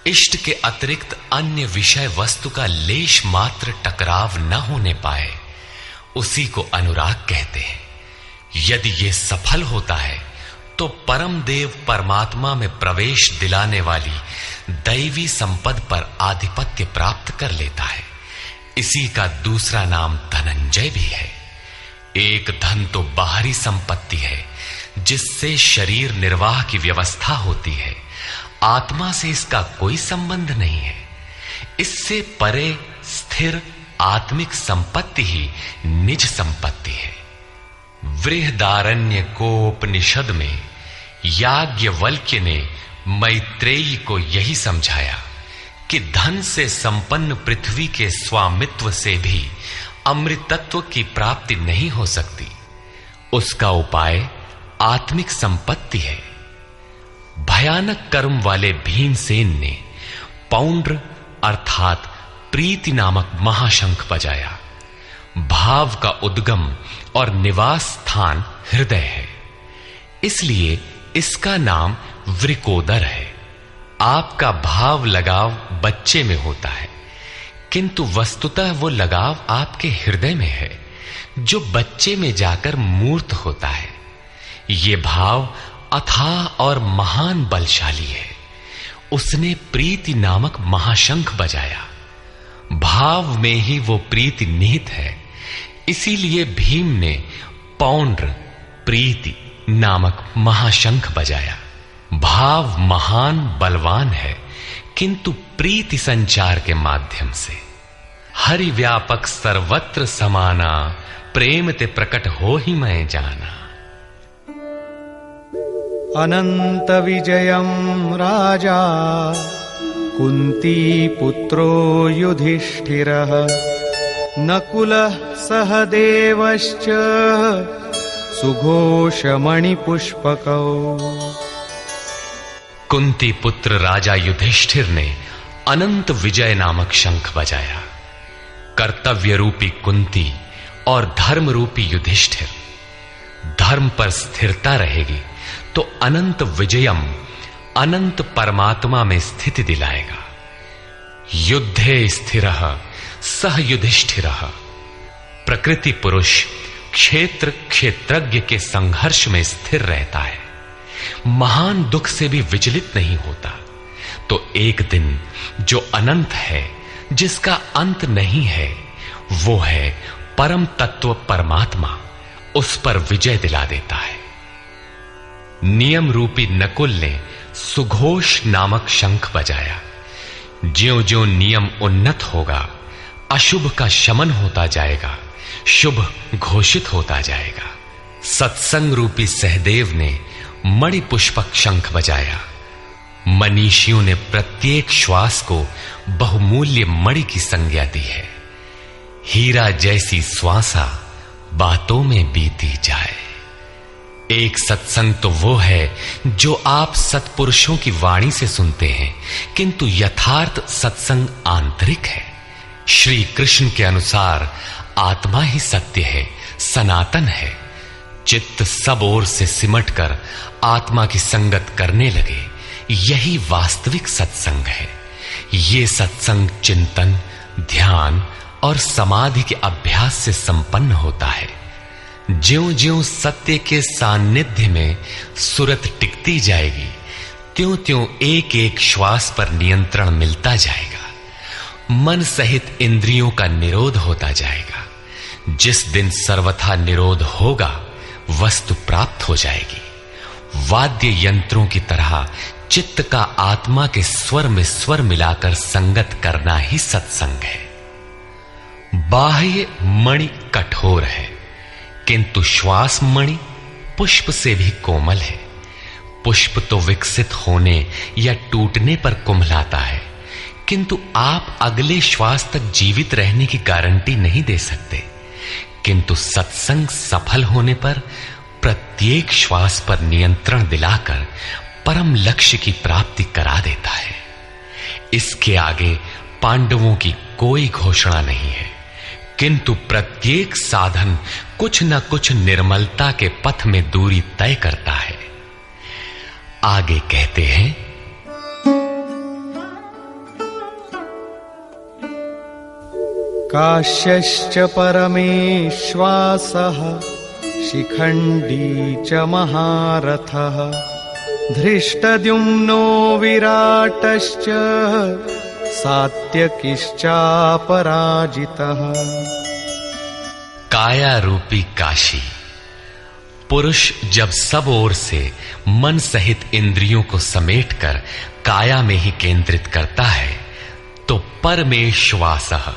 इष्ट के अतिरिक्त अन्य विषय वस्तु का लेश मात्र टकराव न होने पाए, उसी को अनुराग कहते हैं। यदि यह सफल होता है तो परम देव परमात्मा में प्रवेश दिलाने वाली दैवी संपद पर आधिपत्य प्राप्त कर लेता है। इसी का दूसरा नाम धनंजय भी है। एक धन तो बाहरी संपत्ति है, जिससे शरीर निर्वाह की व्यवस्था होती है। आत्मा से इसका कोई संबंध नहीं है। इससे परे स्थिर आत्मिक संपत्ति ही निज संपत्ति है। बृहदारण्य कोपनिषद में याज्ञवल्क्य ने मैत्रेयी को यही समझाया कि धन से संपन्न पृथ्वी के स्वामित्व से भी अमृतत्व की प्राप्ति नहीं हो सकती। उसका उपाय आत्मिक संपत्ति है। भयानक कर्म वाले भीमसेन ने पौंड्र अर्थात प्रीति नामक महाशंख बजाया। भाव का उद्गम और निवास स्थान हृदय है, इसलिए इसका नाम वृकोदर है। आपका भाव लगाव बच्चे में होता है, किंतु वस्तुतः वो लगाव आपके हृदय में है, जो बच्चे में जाकर मूर्त होता है। ये भाव अथाह और महान बलशाली है। उसने प्रीति नामक महाशंख बजाया। भाव में ही वो प्रीति निहित है, इसीलिए भीम ने पौंड्र प्रीति नामक महाशंख बजाया। भाव महान बलवान है, किंतु प्रीति संचार के माध्यम से। हरि व्यापक सर्वत्र समाना, प्रेम ते प्रकट हो ही मैं जाना। अनंत विजयम राजा कुंती पुत्रो युधिष्ठिरः नकुलः सहदेवश्च सुघोषमणिपुष्पकौ। कुंती पुत्र राजा युधिष्ठिर ने अनंत विजय नामक शंख बजाया। कर्तव्य रूपी कुंती और धर्म रूपी युधिष्ठिर। धर्म पर स्थिरता रहेगी तो अनंत विजयम अनंत परमात्मा में स्थिति दिलाएगा। युद्धे स्थिरः सह युधिष्ठिरः। प्रकृति पुरुष क्षेत्र क्षेत्रज्ञ के संघर्ष में स्थिर रहता है, महान दुख से भी विचलित नहीं होता। तो एक दिन जो अनंत है, जिसका अंत नहीं है, वो है परम तत्व परमात्मा, उस पर विजय दिला देता है। नियम रूपी नकुल ने सुघोष नामक शंख बजाया। ज्यों ज्यों नियम उन्नत होगा, अशुभ का शमन होता जाएगा, शुभ घोषित होता जाएगा। सत्संग रूपी सहदेव ने मणि पुष्पक शंख बजाया। मनीषियों ने प्रत्येक श्वास को बहुमूल्य मणि की संज्ञा दी है। हीरा जैसी श्वासा बातों में बीती जाए। एक सत्संग तो वो है जो आप सत्पुरुषों की वाणी से सुनते हैं, किंतु यथार्थ सत्संग आंतरिक है। श्री कृष्ण के अनुसार आत्मा ही सत्य है, सनातन है। चित्त सब ओर से सिमटकर आत्मा की संगत करने लगे, यही वास्तविक सत्संग है। ये सत्संग चिंतन, ध्यान और समाधि के अभ्यास से संपन्न होता है। ज्यों-ज्यों सत्य के सान्निध्य में सुरत टिकती जाएगी, त्यों-त्यों एक एक श्वास पर नियंत्रण मिलता जाएगा। मन सहित इंद्रियों का निरोध होता जाएगा। जिस दिन सर्वथा निरोध होगा, वस्तु प्राप्त हो जाएगी। वाद्य यंत्रों की तरह चित्त का आत्मा के स्वर में स्वर मिलाकर संगत करना ही सत्संग है। बाह्य मणि कठोर है, किंतु श्वास मणि पुष्प से भी कोमल है। पुष्प तो विकसित होने या टूटने पर कुम्हलाता है, किंतु आप अगले श्वास तक जीवित रहने की गारंटी नहीं दे सकते। किंतु सत्संग सफल होने पर प्रत्येक श्वास पर नियंत्रण दिलाकर परम लक्ष्य की प्राप्ति करा देता है। इसके आगे पांडवों की कोई घोषणा नहीं है, किंतु प्रत्येक साधन कुछ न कुछ निर्मलता के पथ में दूरी तय करता है। आगे कहते हैं, काश्यश्च परमेश्वासः शिखण्डी च महारथः धृष्टद्युम्नो विराटश्च सात्यकिश्चापराजितः। काया रूपी काशी। पुरुष जब सब ओर से मन सहित इंद्रियों को समेटकर काया में ही केंद्रित करता है, तो परमेश्वासः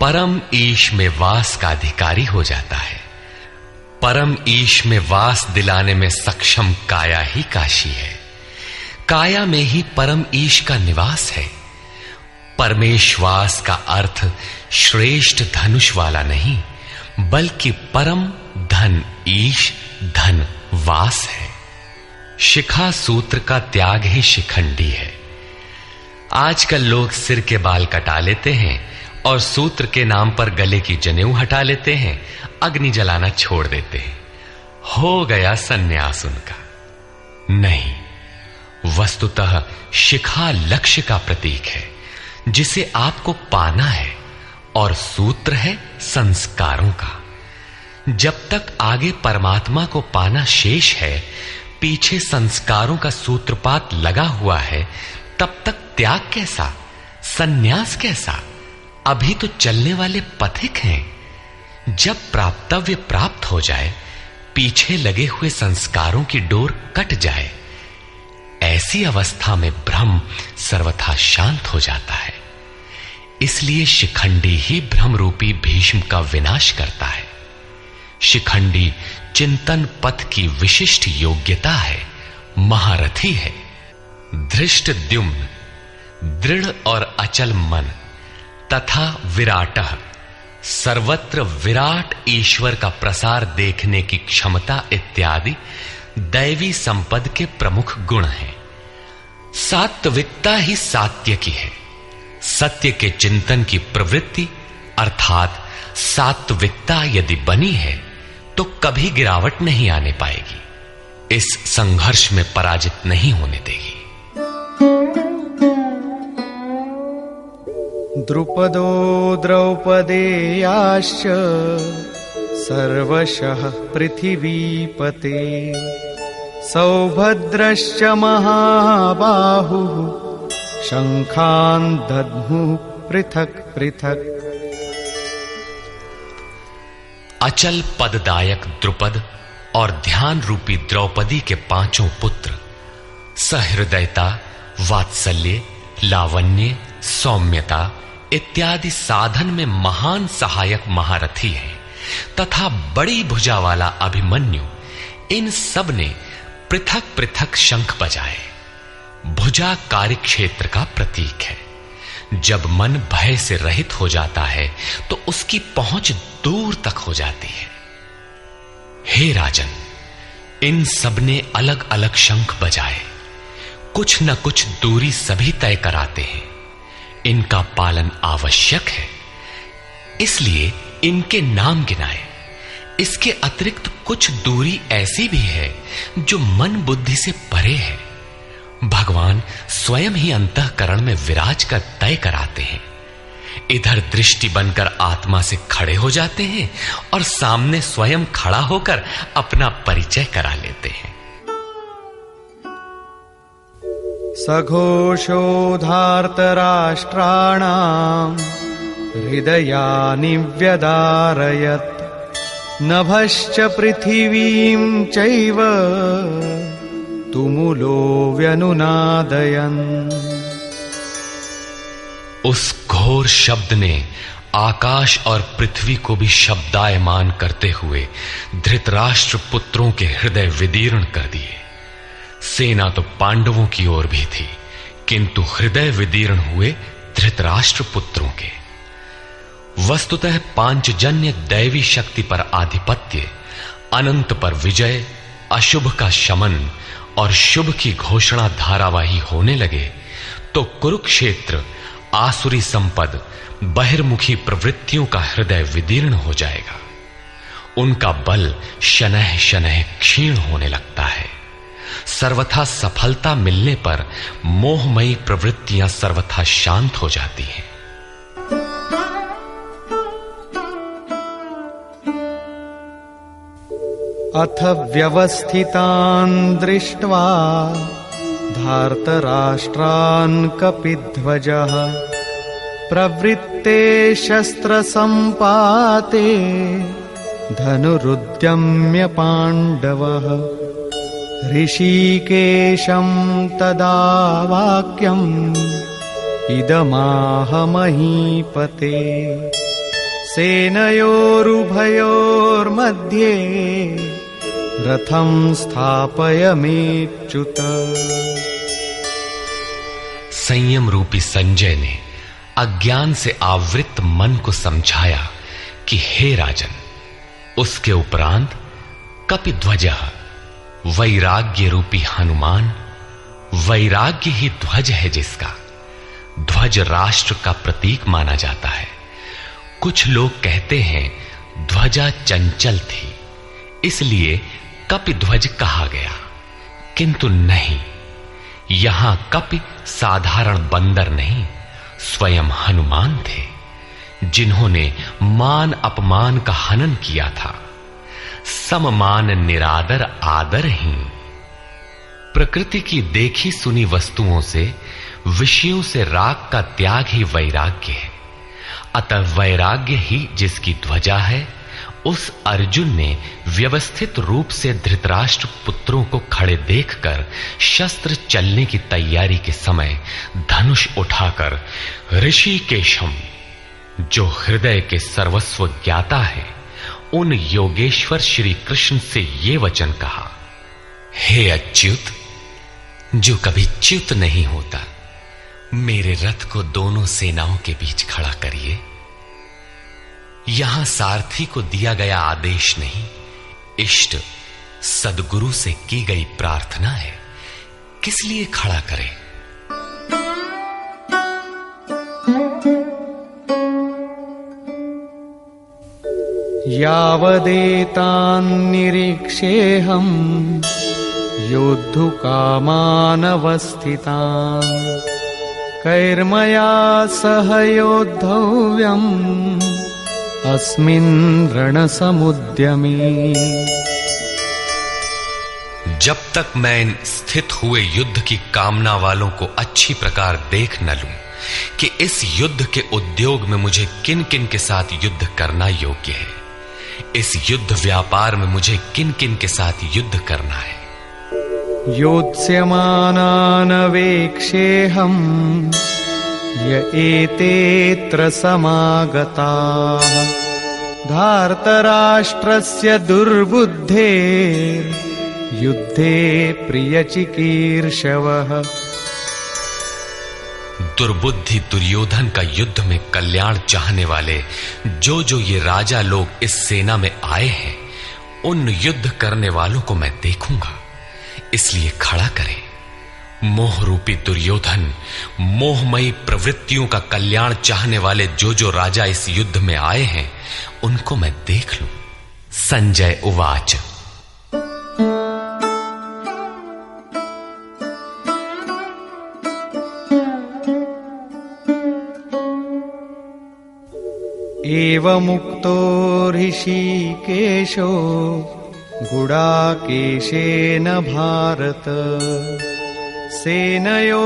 परम ईश में वास का अधिकारी हो जाता है। परम ईश में वास दिलाने में सक्षम काया ही काशी है। काया में ही परम ईश का निवास है। परमेश्वास का अर्थ श्रेष्ठ धनुष वाला नहीं, बल्कि परम धन ईश धन वास है। शिखा सूत्र का त्याग ही शिखंडी है। आजकल लोग सिर के बाल कटा लेते हैं और सूत्र के नाम पर गले की जनेऊ हटा लेते हैं, अग्नि जलाना छोड़ देते हैं। हो गया सन्यास उनका। नहीं, वस्तुतः शिखा लक्ष्य का प्रतीक है जिसे आपको पाना है, और सूत्र है संस्कारों का। जब तक आगे परमात्मा को पाना शेष है, पीछे संस्कारों का सूत्रपात लगा हुआ है, तब तक त्याग कैसा, सन्यास कैसा? अभी तो चलने वाले पथिक हैं। जब प्राप्तव्य प्राप्त हो जाए, पीछे लगे हुए संस्कारों की डोर कट जाए, ऐसी अवस्था में ब्रह्म सर्वथा शांत हो जाता है। इसलिए शिखंडी ही ब्रह्म रूपी भीष्म का विनाश करता है। शिखंडी चिंतन पथ की विशिष्ट योग्यता है, महारथी है। धृष्टद्युम्न दृढ़ और अचल मन तथा विराटः सर्वत्र विराट ईश्वर का प्रसार देखने की क्षमता इत्यादि दैवी संपद के प्रमुख गुण हैं। सात्विकता ही सात्य की है। सत्य के चिंतन की प्रवृत्ति अर्थात सात्विकता यदि बनी है तो कभी गिरावट नहीं आने पाएगी, इस संघर्ष में पराजित नहीं होने देगी। द्रुपदो द्रौपदेयाश्च सर्वशः पृथिवीपते सौभद्रश्च महाबाहुः शंखान् दद्मुः पृथक् पृथक्। अचल पददायक द्रुपद और ध्यान रूपी द्रौपदी के पांचों पुत्र सहृदयता, वात्सल्य, लावण्य, सौम्यता इत्यादि साधन में महान सहायक महारथी हैं तथा बड़ी भुजा वाला अभिमन्यु, इन सब ने पृथक पृथक शंख बजाए। भुजा कार्य क्षेत्र का प्रतीक है। जब मन भय से रहित हो जाता है तो उसकी पहुंच दूर तक हो जाती है। हे राजन, इन सब ने अलग अलग शंख बजाए, कुछ न कुछ दूरी सभी तय कराते हैं। इनका पालन आवश्यक है, इसलिए इनके नाम गिनाए। इसके अतिरिक्त कुछ दूरी ऐसी भी है जो मन बुद्धि से परे है। भगवान स्वयं ही अंतःकरण में विराज कर तय कराते हैं। इधर दृष्टि बनकर आत्मा से खड़े हो जाते हैं और सामने स्वयं खड़ा होकर अपना परिचय करा लेते हैं। सघोषोधार्तराष्ट्राणाम् हृदयानि व्यदारयत् नभश्च पृथिवीं चैव तुमुलो व्यनुनादयन्। उस घोर शब्द ने आकाश और पृथ्वी को भी शब्दायमान करते हुए धृतराष्ट्र पुत्रों के हृदय विदीर्ण कर दिए। सेना तो पांडवों की ओर भी थी, किंतु हृदय विदीर्ण हुए धृतराष्ट्र पुत्रों के। वस्तुतः पांचजन्य दैवी शक्ति पर आधिपत्य, अनंत पर विजय, अशुभ का शमन और शुभ की घोषणा धारावाही होने लगे तो कुरुक्षेत्र आसुरी संपद, बहिर्मुखी प्रवृत्तियों का हृदय विदीर्ण हो जाएगा। उनका बल शनैः शनैः क्षीण होने लगता है। सर्वथा सफलता मिलने पर मोहमयी प्रवृत्तियां सर्वथा शांत हो जाती हैं। अथ व्यवस्थितान् दृष्ट्वा धार्तराष्ट्रान् कपिध्वजः प्रवृत्ते शस्त्रसम्पाते धनुरुद्यम्य पाण्डवः ऋषिकेशं तदा वाक्यम् इदमाह महीपते सेनयोरुभयोर्मध्ये रथं स्थापयमेच्युत। संयम रूपी संजय ने अज्ञान से आवृत मन को समझाया कि हे राजन, उसके उपरांत कपिध्वजः वैराग्य रूपी हनुमान, वैराग्य ही ध्वज है जिसका। ध्वज राष्ट्र का प्रतीक माना जाता है, कुछ लोग कहते हैं ध्वजा चंचल थी, इसलिए कपिध्वज कहा गया, किंतु नहीं, यहां कपि साधारण बंदर नहीं, स्वयं हनुमान थे, जिन्होंने मान अपमान का हनन किया था। सममान निरादर आदरहीन। प्रकृति की देखी सुनी वस्तुओं से, विषयों से राग का त्याग ही वैराग्य है। अतः वैराग्य ही जिसकी ध्वजा है, उस अर्जुन ने व्यवस्थित रूप से धृतराष्ट्र पुत्रों को खड़े देखकर शस्त्र चलने की तैयारी के समय धनुष उठाकर ऋषिकेशम, जो हृदय के सर्वस्व ज्ञाता है, उन योगेश्वर श्री कृष्ण से ये वचन कहा, हे अच्युत, जो कभी च्युत नहीं होता, मेरे रथ को दोनों सेनाओं के बीच खड़ा करिए। यहां सारथी को दिया गया आदेश नहीं, इष्ट सदगुरु से की गई प्रार्थना है, किस लिए खड़ा करें? यावदेतान् निरीक्षेऽहम् योद्धुकामानवस्थितान् कैर्मया सह योद्धव्यम् अस्मिन् रणसमुद्यमे। जब तक मैं इन स्थित हुए युद्ध की कामना वालों को अच्छी प्रकार देख न लूं कि इस युद्ध के उद्योग में मुझे किन किन के साथ युद्ध करना योग्य है, इस युद्ध व्यापार में मुझे किन किन के साथ युद्ध करना है। योत्स्यमानान् वेक्षेऽहम् य एतेऽत्र समागताः धार्तराष्ट्रस्य दुर्बुद्धेर्युद्धे प्रियचिकीर्षवः। दुर्बुद्धि दुर्योधन का युद्ध में कल्याण चाहने वाले जो ये राजा लोग इस सेना में आए हैं, उन युद्ध करने वालों को मैं देखूंगा, इसलिए खड़ा करें। मोह रूपी दुर्योधन, मोहमयी प्रवृत्तियों का कल्याण चाहने वाले जो राजा इस युद्ध में आए हैं, उनको मैं देख लूं। संजय उवाच। एवमुक्तो ऋषिकेशो गुडाकेशेन भारत सेनयोरुभयोर्मध्ये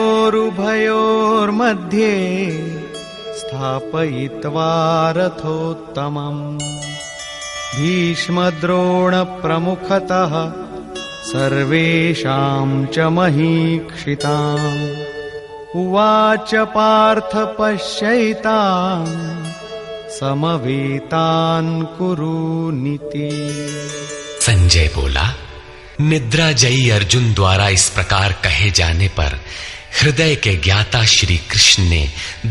स्थापयित्वा रथोत्तमम् भीष्मद्रोणप्रमुखतः सर्वेषां च महीक्षिताम् उवाच पार्थ पश्यैतान् समवेतान् कुरुनीति। संजय बोला, निद्राजयी अर्जुन द्वारा इस प्रकार कहे जाने पर हृदय के ज्ञाता श्री कृष्ण ने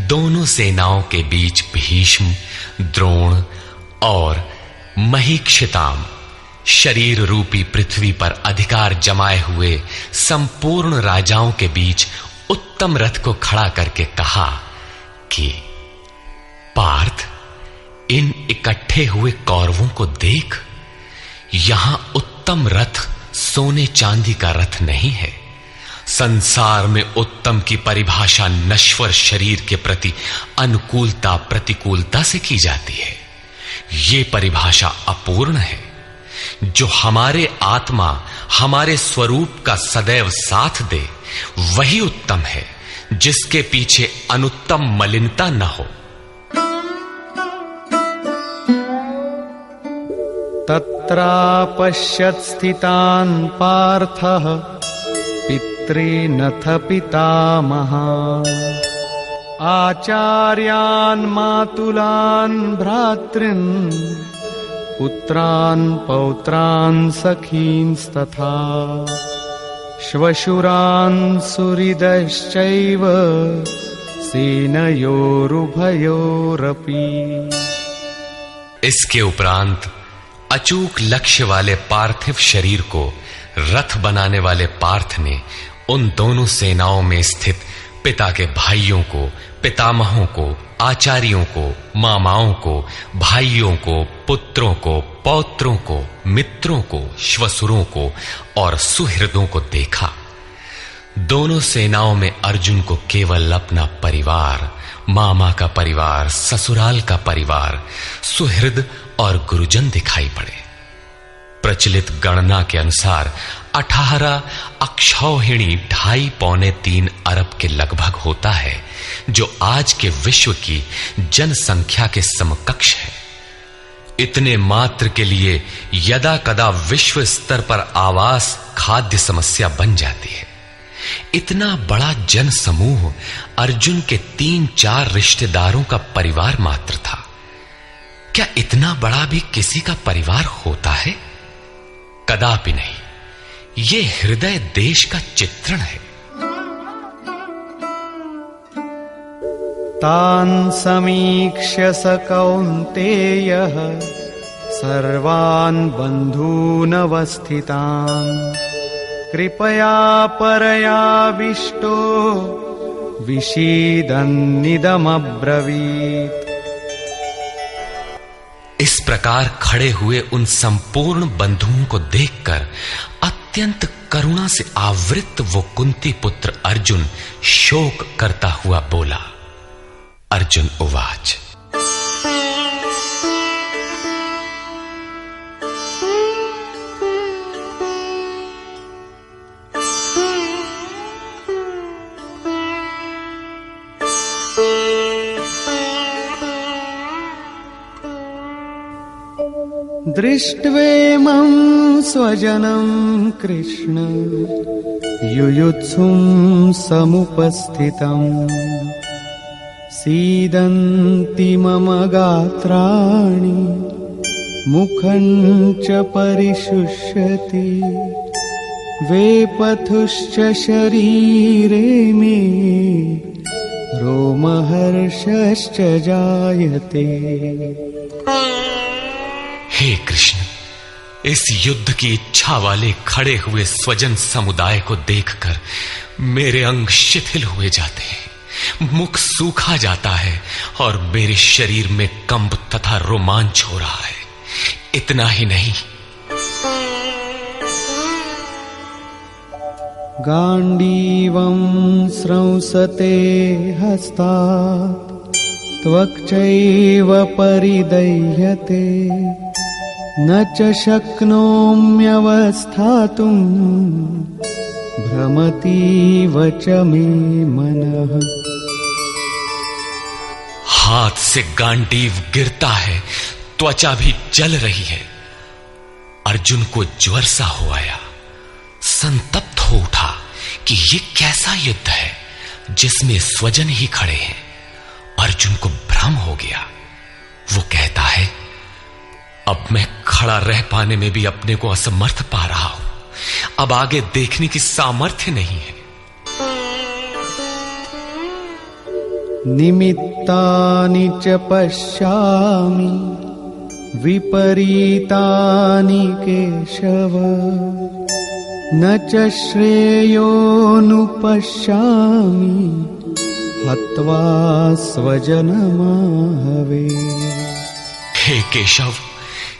दोनों सेनाओं के बीच भीष्म, द्रोण और महीक्षिताम, शरीर रूपी पृथ्वी पर अधिकार जमाए हुए संपूर्ण राजाओं के बीच उत्तम रथ को खड़ा करके कहा कि पार्थ, इन इकट्ठे हुए कौरवों को देख, यहां उत्तम रथ सोने चांदी का रथ नहीं है। संसार में उत्तम की परिभाषा नश्वर शरीर के प्रति अनुकूलता प्रतिकूलता से की जाती है। ये परिभाषा अपूर्ण है। जो हमारे आत्मा, हमारे स्वरूप का सदैव साथ दे, वही उत्तम है, जिसके पीछे अनुत्तम मलिनता न हो। तत्रापश्यत् स्थितान् पार्थः पितॄनथ पितामहान् आचार्यान् मातुलान् भ्रातॄन् पुत्रान् पौत्रान् सखींस्तथा श्वशुरान् सुहृदश्चैव सेनयोरुभयोरपि। इसके उपरांत अचूक लक्ष्य वाले पार्थिव शरीर को रथ बनाने वाले पार्थ ने उन दोनों सेनाओं में स्थित पिता के भाइयों को, पितामहों को, आचार्यों को, मामाओं को, भाइयों को, पुत्रों को, पौत्रों को, मित्रों को, श्वसुरों को और सुहृदों को देखा। दोनों सेनाओं में अर्जुन को केवल अपना परिवार, मामा का परिवार, ससुराल का परिवार, सुहृद और गुरुजन दिखाई पड़े। प्रचलित गणना के अनुसार 18 अक्षौहिणी 2.5-3 अरब के लगभग होता है, जो आज के विश्व की जनसंख्या के समकक्ष है। इतने मात्र के लिए यदा कदा विश्व स्तर पर आवास, खाद्य समस्या बन जाती है। इतना बड़ा जन समूह अर्जुन के 3-4 रिश्तेदारों का परिवार मात्र था। क्या इतना बड़ा भी किसी का परिवार होता है? कदापि नहीं। यह हृदय देश का चित्रण है। तान् समीक्ष्य स कौन्तेयः सर्वान् बन्धूनवस्थितान् कृपया परयाविष्टो विषीदन्निदमब्रवीत्। इस प्रकार खड़े हुए उन संपूर्ण बंधुओं को देखकर अत्यंत करुणा से आवृत वो कुंती पुत्र अर्जुन शोक करता हुआ बोला। अर्जुन उवाच। दृष्ट्वेमं स्वजनं कृष्ण युयुत्सुं समुपस्थितम् सीदन्ति मम गात्राणि मुखं च परिशुष्यति वेपथुश्च शरीरे मे रोमहर्षश्च जायते। हे कृष्ण, इस युद्ध की इच्छा वाले खड़े हुए स्वजन समुदाय को देखकर मेरे अंग शिथिल हुए जाते हैं, मुख सूखा जाता है और मेरे शरीर में कंप तथा रोमांच हो रहा है। इतना ही नहीं, गांडीवं स्रंसते हस्तात् त्वक्चैव परिदह्यते न च शक्नोम्यवस्थातुं भ्रमतीव च मे मनः। हाथ से गांडीव गिरता है, त्वचा भी जल रही है। अर्जुन को ज्वर सा हो आया, संतप्त हो उठा कि ये कैसा युद्ध है जिसमें स्वजन ही खड़े हैं। अर्जुन को भ्रम हो गया। वो कहता है, अब मैं खड़ा रह पाने में भी अपने को असमर्थ पा रहा हूं। अब आगे देखने की सामर्थ्य नहीं है। निमित्तानि च पश्यामि विपरीतानि केशव न च श्रेयोनुपश्यामि हत्वा स्वजनमाहवे। हे केशव,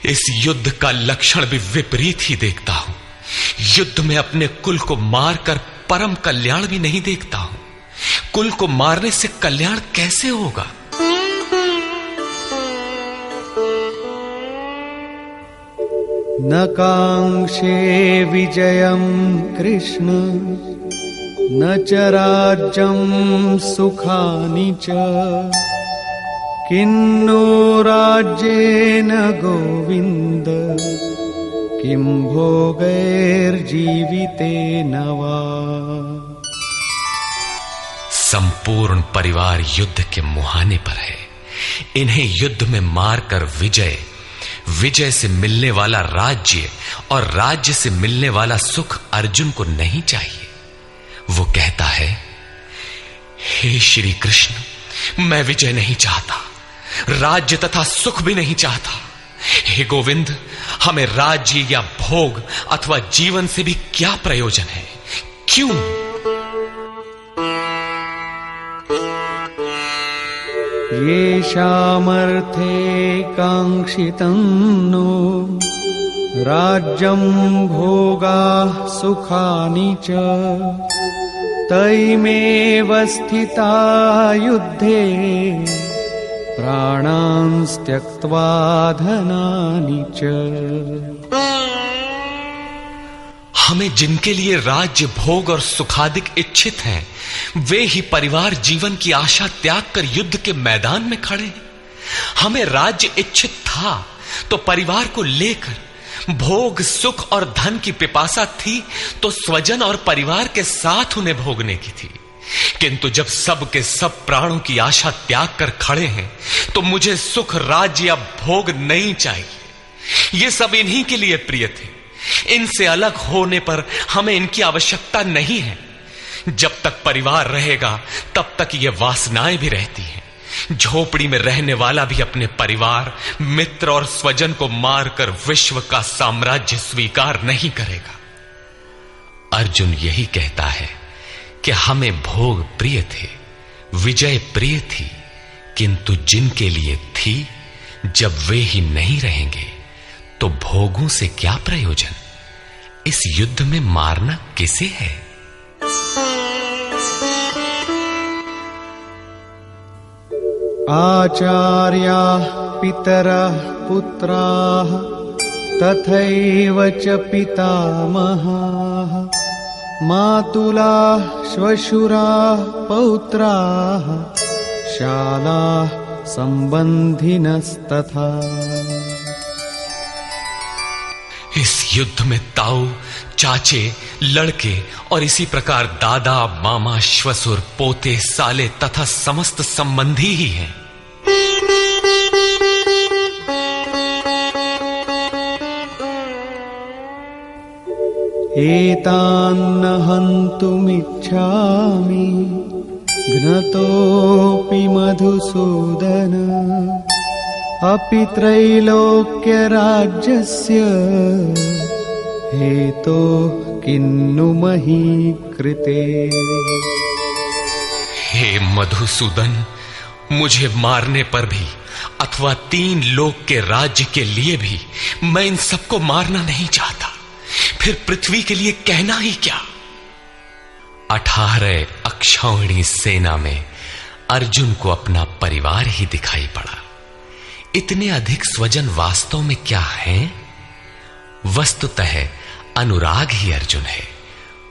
इस युद्ध का लक्षण भी विपरीत ही देखता हूं। युद्ध में अपने कुल को मारकर परम कल्याण भी नहीं देखता हूं। कुल को मारने से कल्याण कैसे होगा? न कांक्षे विजयं कृष्ण न च राज्यं सुखानि च किन्नो राज्येन गोविन्द किं भोगैर्जीवितेन वा। संपूर्ण परिवार युद्ध के मुहाने पर है। इन्हें युद्ध में मारकर विजय से मिलने वाला राज्य और राज्य से मिलने वाला सुख अर्जुन को नहीं चाहिए। वो कहता है, हे श्री कृष्ण, मैं विजय नहीं चाहता, राज्य तथा सुख भी नहीं चाहता। हे गोविंद, हमें राज्य या भोग अथवा जीवन से भी क्या प्रयोजन है? क्यों? येषामर्थे काङ्क्षितं नो राज्यं भोगाः सुखानि च तैमेव स्थिता युद्धे प्राणांस् त्यक्त्वा धनानि च। हमें जिनके लिए राज्य भोग और सुखादिक इच्छित हैं, वे ही परिवार जीवन की आशा त्याग कर युद्ध के मैदान में खड़े। हमें राज्य इच्छित था तो परिवार को लेकर, भोग सुख और धन की पिपासा थी तो स्वजन और परिवार के साथ उन्हें भोगने की थी। किंतु जब सब के सब प्राणों की आशा त्याग कर खड़े हैं तो मुझे सुख राज्य या भोग नहीं चाहिए। ये सब इन्हीं के लिए प्रिय थे। इनसे अलग होने पर हमें इनकी आवश्यकता नहीं है। जब तक परिवार रहेगा तब तक ये वासनाएं भी रहती हैं। झोपड़ी में रहने वाला भी अपने परिवार, मित्र और स्वजन को मारकर विश्व का साम्राज्य स्वीकार नहीं करेगा। अर्जुन यही कहता है कि हमें भोग प्रिय थे, विजय प्रिय थी, किंतु जिनके लिए थी जब वे ही नहीं रहेंगे तो भोगों से क्या प्रयोजन। इस युद्ध में मारना किसे है। आचार्याः पितरः पुत्राः तथैव च पितामहाः मातुलाः श्वशुराः पौत्राः शालाः सम्बन्धिनस्तथा। इस युद्ध में ताऊ, चाचे, लड़के और इसी प्रकार दादा, मामा, श्वसुर, पोते, साले तथा समस्त संबंधी ही हैं। एतान्न हन्तुमिच्छामि घ्नतोऽपि मधुसूदन अपि त्रैलोक्यराज्यस्य हेतो किन्नु मही कृते। हे मधुसूदन, मुझे मारने पर भी अथवा 3 लोक के राज्य के लिए भी मैं इन सबको मारना नहीं चाहता। फिर पृथ्वी के लिए कहना ही क्या। 18 अक्षौहिणी सेना में अर्जुन को अपना परिवार ही दिखाई पड़ा। इतने अधिक स्वजन वास्तव में क्या हैं? वस्तुतः अनुराग ही अर्जुन है।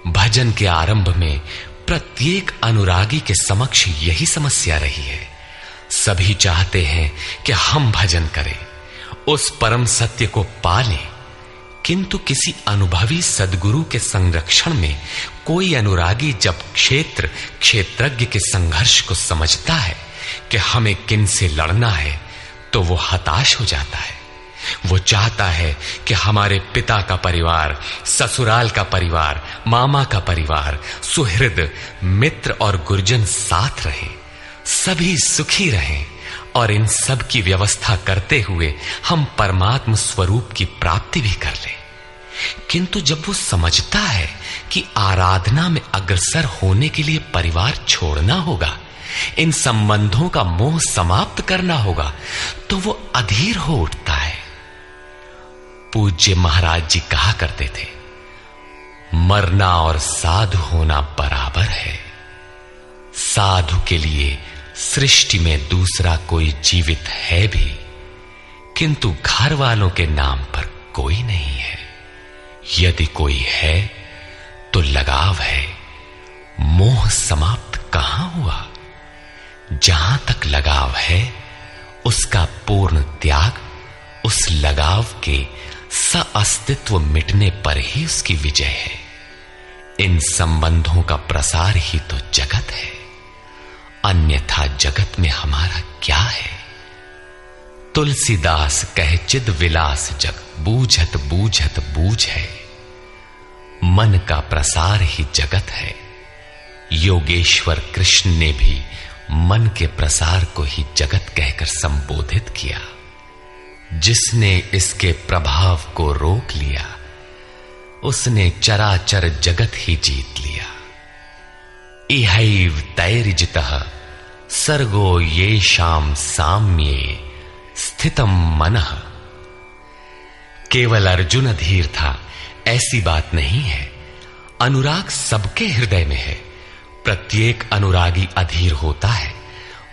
भजन के आरंभ में प्रत्येक अनुरागी के समक्ष यही समस्या रही है। सभी चाहते हैं कि हम भजन करें, उस परम सत्य को पालें, किंतु किसी अनुभवी सद्गुरु के संरक्षण में कोई अनुरागी जब क्षेत्रज्ञ के संघर्ष को समझता है कि हमें किन से लड़ना है तो वो हताश हो जाता है। वो चाहता है कि हमारे पिता का परिवार, ससुराल का परिवार, मामा का परिवार, सुहृद, मित्र और गुरुजन साथ रहें, सभी सुखी रहें और इन सब की व्यवस्था करते हुए हम परमात्म स्वरूप की प्राप्ति भी कर लें। किंतु जब वो समझता है कि आराधना में अग्रसर होने के लिए परिवार छोड़ना होगा, इन संबंधों का मोह समाप्त करना होगा, तो वो अधीर हो उठता है। पूज्य महाराज जी कहा करते थे, मरना और साधु होना बराबर है। साधु के लिए सृष्टि में दूसरा कोई जीवित है भी, किंतु घर वालों के नाम पर कोई नहीं है। यदि कोई है तो लगाव है, मोह समाप्त कहां हुआ। जहां तक लगाव है उसका पूर्ण त्याग, उस लगाव के अस्तित्व मिटने पर ही उसकी विजय है। इन संबंधों का प्रसार ही तो जगत है, अन्यथा जगत में हमारा क्या है। तुलसीदास कहे चिद विलास जग, बूझत बूझत बूझ है। मन का प्रसार ही जगत है। योगेश्वर कृष्ण ने भी मन के प्रसार को ही जगत कहकर संबोधित किया। जिसने इसके प्रभाव को रोक लिया उसने चराचर जगत ही जीत लिया। इहैव तैर्जितः सर्गो येषां साम्ये स्थितम मनः। केवल अर्जुन अधीर था ऐसी बात नहीं है। अनुराग सबके हृदय में है। प्रत्येक अनुरागी अधीर होता है,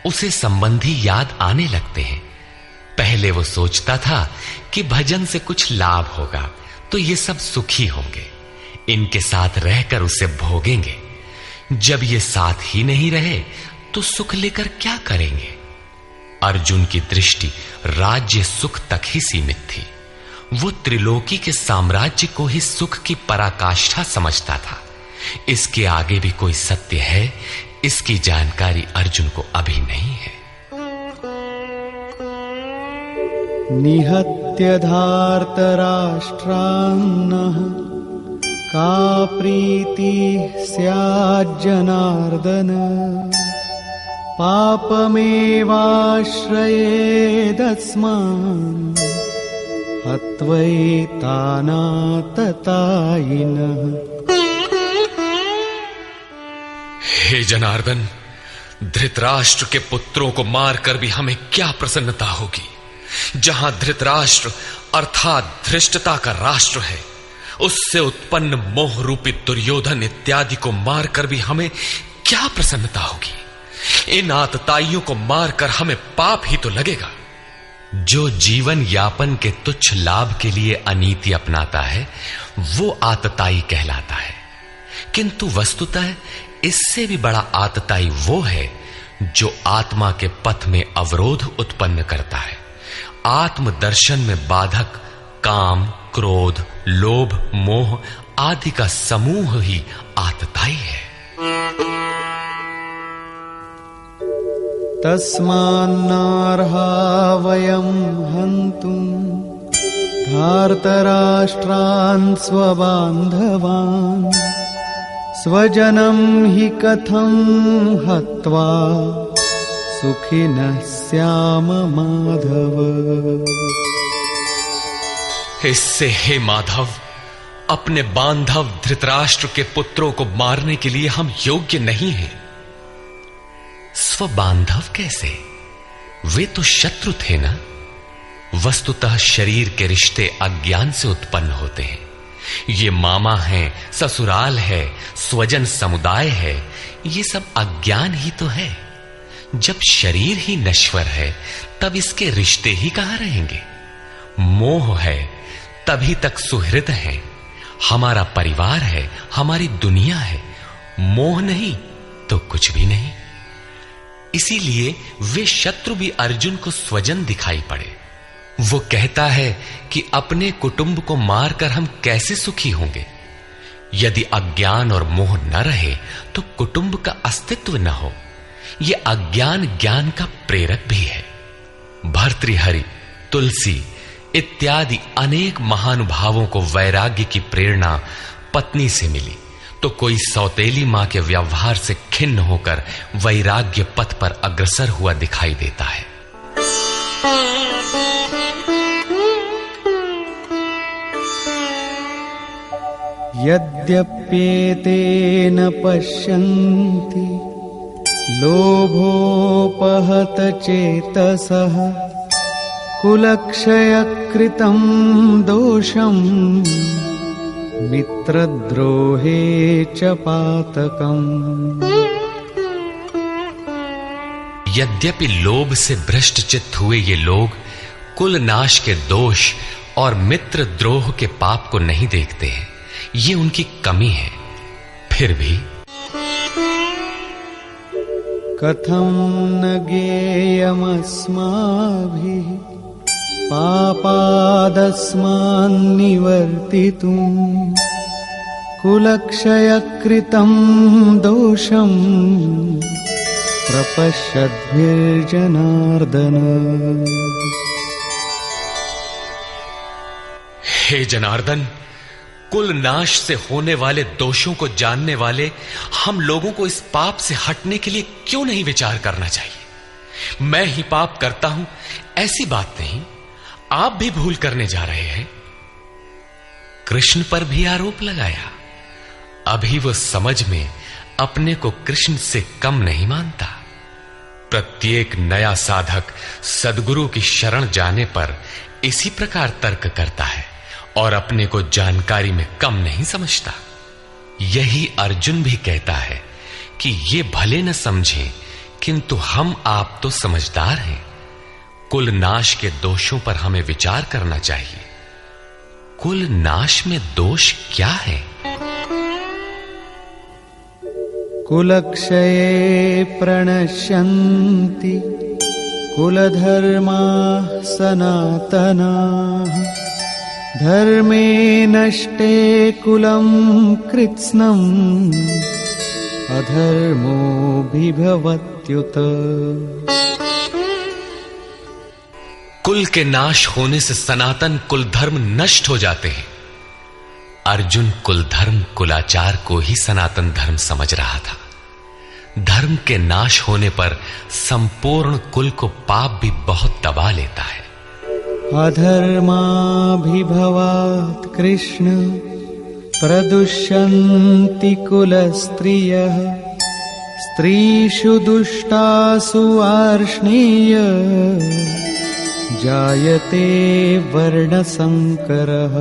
उसे संबंधी याद आने लगते हैं। पहले वो सोचता था कि भजन से कुछ लाभ होगा तो ये सब सुखी होंगे, इनके साथ रहकर उसे भोगेंगे। जब ये साथ ही नहीं रहे तो सुख लेकर क्या करेंगे। अर्जुन की दृष्टि राज्य सुख तक ही सीमित थी। वो त्रिलोकी के साम्राज्य को ही सुख की पराकाष्ठा समझता था। इसके आगे भी कोई सत्य है, इसकी जानकारी अर्जुन को अभी नहीं है। निहत्य धार्तराष्ट्रान्नः का प्रीति स्याज्जनार्दन पापमेवाश्रयेदस्मान् हत्वैतानाततायिनः। हे जनार्दन, धृतराष्ट्र के पुत्रों को मारकर भी हमें क्या प्रसन्नता होगी। जहां धृतराष्ट्र अर्थात धृष्टता का राष्ट्र है, उससे उत्पन्न मोह रूपी दुर्योधन इत्यादि को मारकर भी हमें क्या प्रसन्नता होगी। इन आतताइयों को मारकर हमें पाप ही तो लगेगा। जो जीवन यापन के तुच्छ लाभ के लिए अनीति अपनाता है वो आतताई कहलाता है, किंतु वस्तुतः इससे भी बड़ा आतताई वो है जो आत्मा के पथ में अवरोध उत्पन्न करता है। आत्मदर्शन में बाधक काम, क्रोध, लोभ, मोह आदि का समूह ही आतताई है। तस्मान्नार्हा वयं हन्तुं धार्तराष्ट्रान् स्वबान्धवान् स्वजनं हि कथं हत्वा सुखिनः स्याम माधव। इससे हे माधव, अपने बांधव धृतराष्ट्र के पुत्रों को मारने के लिए हम योग्य नहीं हैं। स्वबांधव कैसे? वे तो शत्रु थे ना। वस्तुतः शरीर के रिश्ते अज्ञान से उत्पन्न होते हैं। ये मामा है, ससुराल है, स्वजन समुदाय है, ये सब अज्ञान ही तो है। जब शरीर ही नश्वर है तब इसके रिश्ते ही कहां रहेंगे। मोह है तभी तक सुहृद है, हमारा परिवार है, हमारी दुनिया है। मोह नहीं तो कुछ भी नहीं। इसीलिए वे शत्रु भी अर्जुन को स्वजन दिखाई पड़े। वो कहता है कि अपने कुटुंब को मारकर हम कैसे सुखी होंगे। यदि अज्ञान और मोह न रहे तो कुटुंब का अस्तित्व न हो। यह अज्ञान ज्ञान का प्रेरक भी है। भर्तृहरि, तुलसी इत्यादि अनेक महानुभावों को वैराग्य की प्रेरणा पत्नी से मिली, तो कोई सौतेली मां के व्यवहार से खिन्न होकर वैराग्य पथ पर अग्रसर हुआ दिखाई देता है। यद्यप्येतेन पश्यन्ति लोभोपहत चेतसः कुलक्षयकृतं दोषं मित्रद्रोहे च पातकम्। यद्यपि लोभ से भ्रष्ट चित्त हुए ये लोग कुल नाश के दोष और मित्र द्रोह के पाप को नहीं देखते हैं, ये उनकी कमी है। फिर भी कथं न ज्ञेयमस्माभिः पापादस्मान्निवर्तितुं कुलक्षयकृतं दोषं प्रपश्यद्भिर्जनार्दन। हे जनार्दन, कुल नाश से होने वाले दोषों को जानने वाले हम लोगों को इस पाप से हटने के लिए क्यों नहीं विचार करना चाहिए। मैं ही पाप करता हूं ऐसी बात नहीं, आप भी भूल करने जा रहे हैं। कृष्ण पर भी आरोप लगाया। अभी वो समझ में अपने को कृष्ण से कम नहीं मानता। प्रत्येक नया साधक सद्गुरु की शरण जाने पर इसी प्रकार तर्क करता है और अपने को जानकारी में कम नहीं समझता। यही अर्जुन भी कहता है कि ये भले न समझें, किंतु हम आप तो समझदार हैं। कुल नाश के दोषों पर हमें विचार करना चाहिए। कुल नाश में दोष क्या है? कुलक्षये प्रणश्यन्ति कुलधर्माः सनातनाः धर्मे नष्टे कुलं कृत्स्नम् अधर्मो विभवत्युत। कुल के नाश होने से सनातन कुल धर्म नष्ट हो जाते हैं। अर्जुन कुल धर्म कुलाचार को ही सनातन धर्म समझ रहा था। धर्म के नाश होने पर संपूर्ण कुल को पाप भी बहुत दबा लेता है। अधर्माभिभवात् कृष्ण प्रदुष्यन्ति कुलस्त्रियः स्त्रीषु दुष्टासु वार्ष्णेय जायते वर्णसंकरः।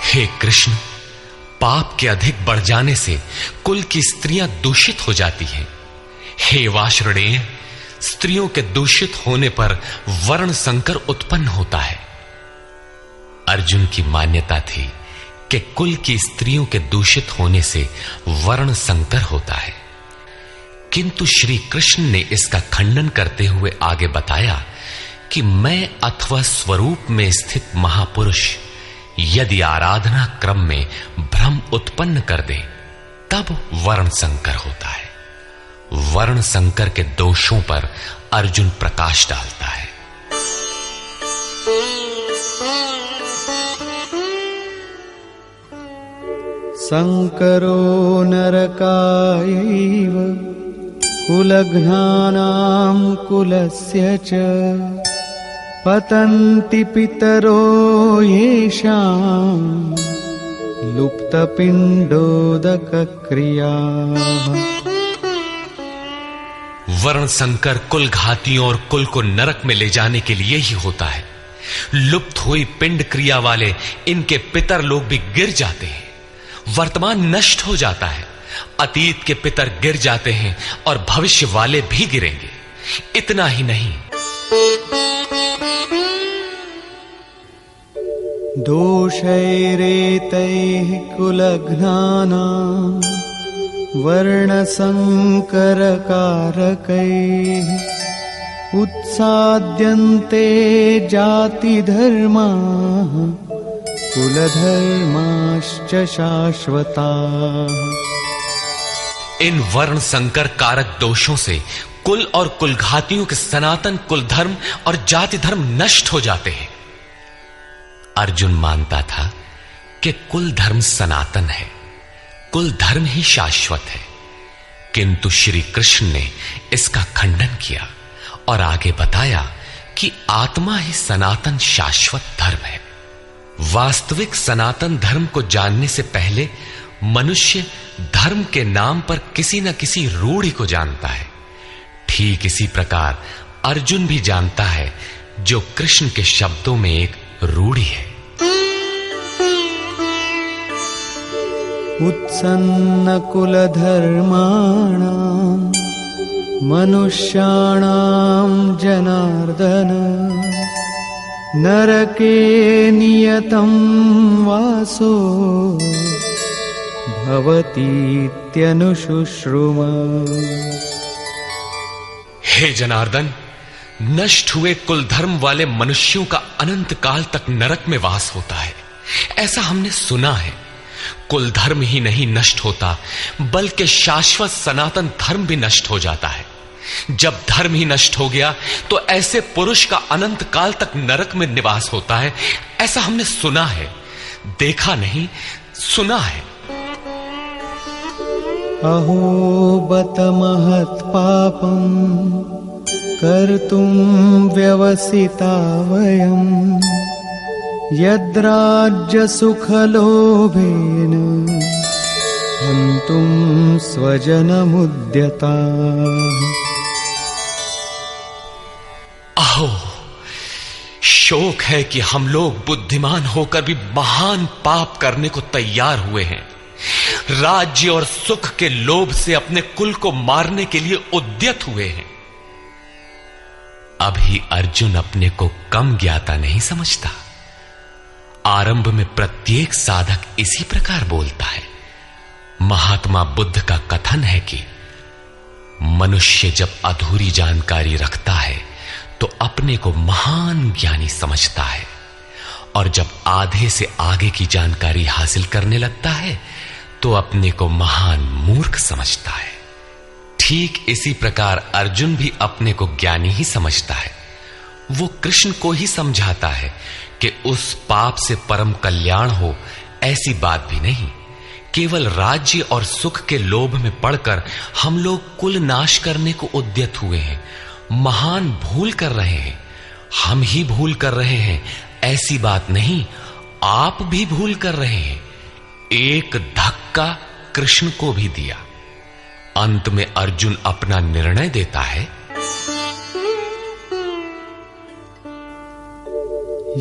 हे कृष्ण, पाप के अधिक बढ़ जाने से कुल की स्त्रियां दूषित हो जाती हैं। हे वार्ष्णेय, स्त्रियों के दूषित होने पर वर्ण संकर उत्पन्न होता है। अर्जुन की मान्यता थी कि कुल की स्त्रियों के दूषित होने से वर्ण संकर होता है, किंतु श्री कृष्ण ने इसका खंडन करते हुए आगे बताया कि मैं अथवा स्वरूप में स्थित महापुरुष यदि आराधना क्रम में भ्रम उत्पन्न कर दे तब वर्ण संकर होता है। वर्ण संकर के दोषों पर अर्जुन प्रकाश डालता है। संकरो नरकायैव कुलघ्नानां कुलस्य च पतन्ति पितरो येषां लुप्तपिण्डोदकक्रियाः। वर्ण संकर कुल घातियों और कुल को नरक में ले जाने के लिए ही होता है। लुप्त हुई पिंड क्रिया वाले इनके पितर लोग भी गिर जाते हैं। वर्तमान नष्ट हो जाता है, अतीत के पितर गिर जाते हैं और भविष्य वाले भी गिरेंगे। इतना ही नहीं, दोषैरेतैः कुलघ्नानां वर्णसंकरकारकैः उत्साद्यन्ते जातिधर्माः कुलधर्माश्च शाश्वताः। इन वर्ण संकर कारक दोषों से कुल और कुलघातियों के सनातन कुल धर्म और जाति धर्म नष्ट हो जाते हैं। अर्जुन मानता था कि कुल धर्म सनातन है, कुल धर्म ही शाश्वत है, किंतु श्री कृष्ण ने इसका खंडन किया और आगे बताया कि आत्मा ही सनातन शाश्वत धर्म है। वास्तविक सनातन धर्म को जानने से पहले मनुष्य धर्म के नाम पर किसी न किसी रूढ़ि को जानता है। ठीक इसी प्रकार अर्जुन भी जानता है जो कृष्ण के शब्दों में एक रूढ़ि है। उत्सन्न कुलधर्माणां मनुष्याणां जनार्दन नरके नियतं वासो भवतीत्यनुशुश्रुम। हे जनार्दन, नष्ट हुए कुल धर्म वाले मनुष्यों का अनंत काल तक नरक में वास होता है, ऐसा हमने सुना है। कुल धर्म ही नहीं नष्ट होता, बल्कि शाश्वत सनातन धर्म भी नष्ट हो जाता है। जब धर्म ही नष्ट हो गया तो ऐसे पुरुष का अनंत काल तक नरक में निवास होता है, ऐसा हमने सुना है, देखा नहीं, सुना है। अहो बत महत् पापं कर्तुं व्यवसिता वयं यद्राज्य सुखलोभेन हन्तुं स्वजनमुद्यताः। शोक है कि हम लोग बुद्धिमान होकर भी महान पाप करने को तैयार हुए हैं। राज्य और सुख के लोभ से अपने कुल को मारने के लिए उद्यत हुए हैं। अभी अर्जुन अपने को कम ज्ञाता नहीं समझता। आरंभ में प्रत्येक साधक इसी प्रकार बोलता है। महात्मा बुद्ध का कथन है कि मनुष्य जब अधूरी जानकारी रखता है तो अपने को महान ज्ञानी समझता है, और जब आधे से आगे की जानकारी हासिल करने लगता है तो अपने को महान मूर्ख समझता है। ठीक इसी प्रकार अर्जुन भी अपने को ज्ञानी ही समझता है। वो कृष्ण को ही समझाता है कि उस पाप से परम कल्याण हो, ऐसी बात भी नहीं। केवल राज्य और सुख के लोभ में पड़कर हम लोग कुल नाश करने को उद्यत हुए हैं। महान भूल कर रहे हैं। हम ही भूल कर रहे हैं, ऐसी बात नहीं, आप भी भूल कर रहे हैं। एक धक्का कृष्ण को भी दिया। अंत में अर्जुन अपना निर्णय देता है।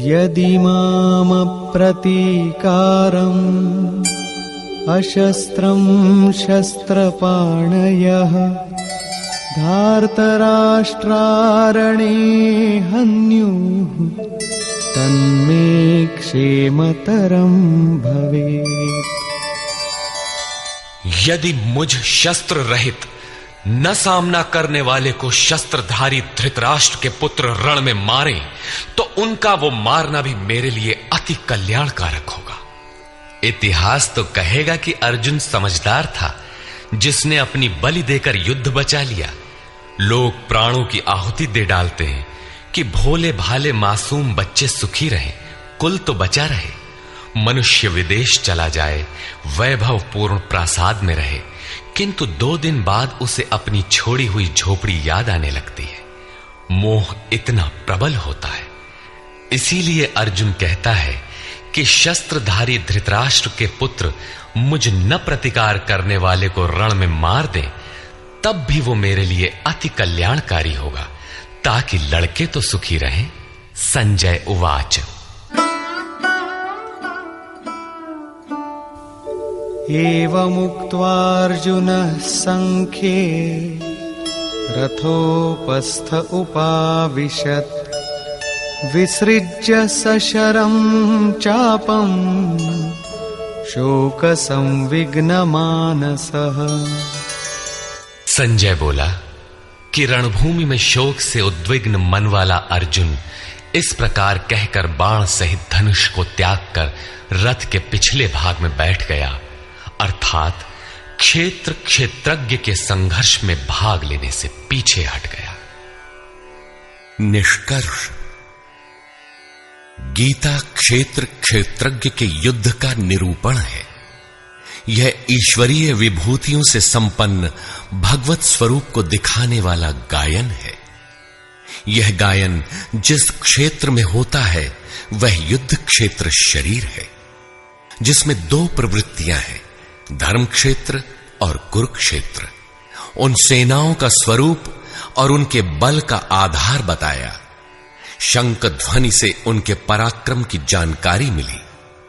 यदि माम प्रतीकारम् अशस्त्रं शस्त्रपाणयः धार्तराष्ट्रारणे हन्युः तन्मे क्षेमतरं भवेत्। यदि मुझ शस्त्र रहित न सामना करने वाले को शस्त्रधारी धृतराष्ट्र के पुत्र रण में मारे तो उनका वो मारना भी मेरे लिए अति कल्याणकारक होगा। इतिहास तो कहेगा कि अर्जुन समझदार था, जिसने अपनी बलि देकर युद्ध बचा लिया। लोग प्राणों की आहुति दे डालते हैं कि भोले भाले मासूम बच्चे सुखी रहें, कुल तो बचा रहे। मनुष्य विदेश चला जाए, वैभवपूर्ण प्रासाद में रहे, किंतु 2 दिन बाद उसे अपनी छोड़ी हुई झोपड़ी याद आने लगती है। मोह इतना प्रबल होता है। इसीलिए अर्जुन कहता है कि शस्त्रधारी धृतराष्ट्र के पुत्र मुझ न प्रतिकार करने वाले को रण में मार दें, तब भी वो मेरे लिए अति कल्याणकारी होगा, ताकि लड़के तो सुखी रहें। संजय उवाच। एवमुक्त्वार्जुनः संख्ये रथोपस्थ उपाविशत् विसृज्य सशरं चापं शोकसंविघ्नमानसः। संजय बोला कि रणभूमि में शोक से उद्विग्न मन वाला अर्जुन इस प्रकार कहकर बाण सहित धनुष को त्याग कर रथ के पिछले भाग में बैठ गया, अर्थात क्षेत्र क्षेत्रज्ञ के संघर्ष में भाग लेने से पीछे हट गया। निष्कर्ष। गीता क्षेत्र क्षेत्रज्ञ के युद्ध का निरूपण है। यह ईश्वरीय विभूतियों से संपन्न भगवत स्वरूप को दिखाने वाला गायन है। यह गायन जिस क्षेत्र में होता है वह युद्ध क्षेत्र शरीर है, जिसमें 2 प्रवृत्तियां हैं, धर्म क्षेत्र और कुरुक्षेत्र। उन सेनाओं का स्वरूप और उनके बल का आधार बताया। शंख ध्वनि से उनके पराक्रम की जानकारी मिली।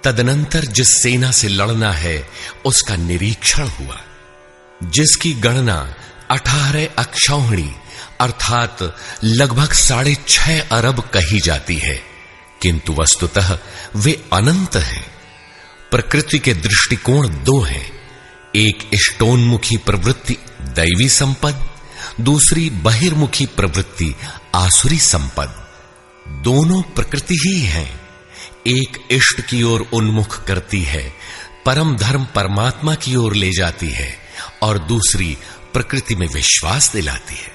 तदनंतर जिस सेना से लड़ना है उसका निरीक्षण हुआ, जिसकी गणना 18 अक्षौहिणी अर्थात लगभग 6.5 अरब कही जाती है, किंतु वस्तुतः वे अनंत हैं। प्रकृति के दृष्टिकोण 2 हैं। एक इष्टोन्मुखी प्रवृत्ति दैवी संपद, दूसरी बहिर्मुखी प्रवृत्ति आसुरी संपद। दोनों प्रकृति ही हैं। एक इष्ट की ओर उन्मुख करती है, परम धर्म परमात्मा की ओर ले जाती है, और दूसरी प्रकृति में विश्वास दिलाती है।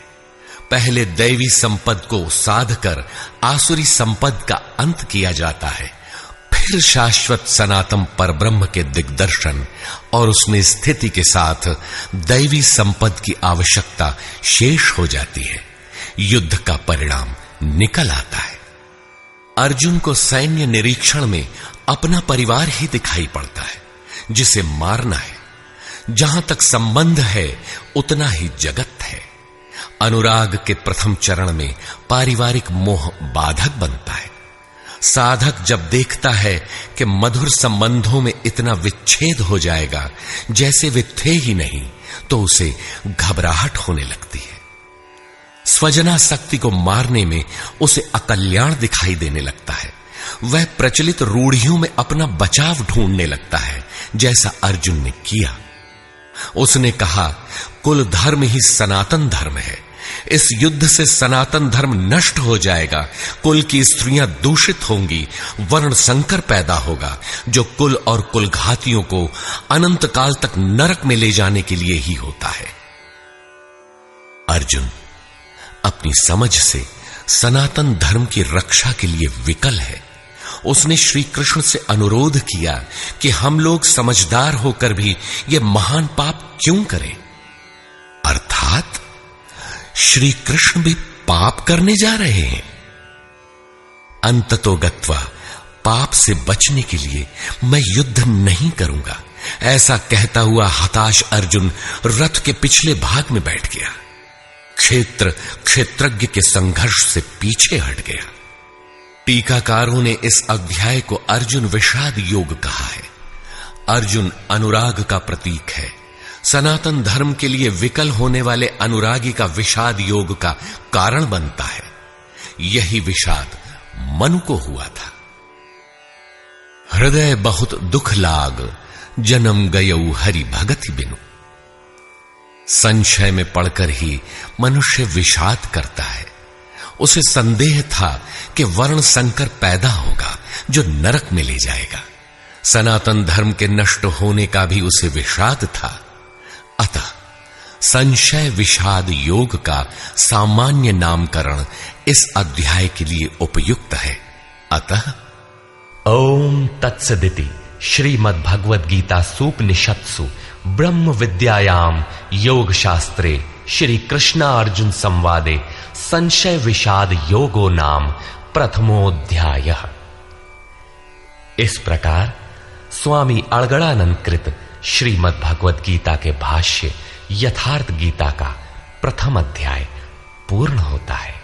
पहले दैवी संपद को साध कर आसुरी संपद का अंत किया जाता है, फिर शाश्वत सनातन परब्रह्म के दिग्दर्शन और उसमें स्थिति के साथ दैवी संपद की आवश्यकता शेष हो जाती है। युद्ध का परिणाम निकल आता है। अर्जुन को सैन्य निरीक्षण में अपना परिवार ही दिखाई पड़ता है, जिसे मारना है। जहां तक संबंध है उतना ही जगत है। अनुराग के प्रथम चरण में पारिवारिक मोह बाधक बनता है। साधक जब देखता है कि मधुर संबंधों में इतना विच्छेद हो जाएगा जैसे वे थे ही नहीं, तो उसे घबराहट होने लगती है। स्वजनासक्ति को मारने में उसे अकल्याण दिखाई देने लगता है। वह प्रचलित रूढ़ियों में अपना बचाव ढूंढने लगता है, जैसा अर्जुन ने किया। उसने कहा, कुल धर्म ही सनातन धर्म है। इस युद्ध से सनातन धर्म नष्ट हो जाएगा, कुल की स्त्रियां दूषित होंगी, वर्ण संकर पैदा होगा, जो कुल और कुलघातियों को अनंत काल तक नरक में ले जाने के लिए ही होता है। अर्जुन अपनी समझ से सनातन धर्म की रक्षा के लिए विकल है। उसने श्री कृष्ण से अनुरोध किया कि हम लोग समझदार होकर भी यह महान पाप क्यों करें। अर्थात श्री कृष्ण भी पाप करने जा रहे हैं। अंततोगत्वा पाप से बचने के लिए मैं युद्ध नहीं करूंगा, ऐसा कहता हुआ हताश अर्जुन रथ के पिछले भाग में बैठ गया। क्षेत्रज्ञ के संघर्ष से पीछे हट गया। टीकाकारों ने इस अध्याय को अर्जुन विषाद योग कहा है। अर्जुन अनुराग का प्रतीक है। सनातन धर्म के लिए विकल होने वाले अनुरागी का विषाद योग का कारण बनता है। यही विषाद मनु को हुआ था। हृदय बहुत दुख लाग, जन्म गयऊ हरि भगति बिनु। संशय में पड़कर ही मनुष्य विषाद करता है। उसे संदेह था कि वर्ण संकर पैदा होगा जो नरक में ले जाएगा। सनातन धर्म के नष्ट होने का भी उसे विषाद था। अतः संशय विषाद योग का सामान्य नामकरण इस अध्याय के लिए उपयुक्त है। अतः ओम तत्सदिति श्रीमद् भगवद गीता सूपनिषत्सु ब्रह्म विद्यायाम योग शास्त्रे श्री कृष्णार्जुन संवादे संशय विषाद योगो नाम प्रथमोऽध्यायः। इस प्रकार स्वामी अड़गड़ानंद कृत श्रीमद् भगवद गीता के भाष्य यथार्थ गीता का प्रथम अध्याय पूर्ण होता है।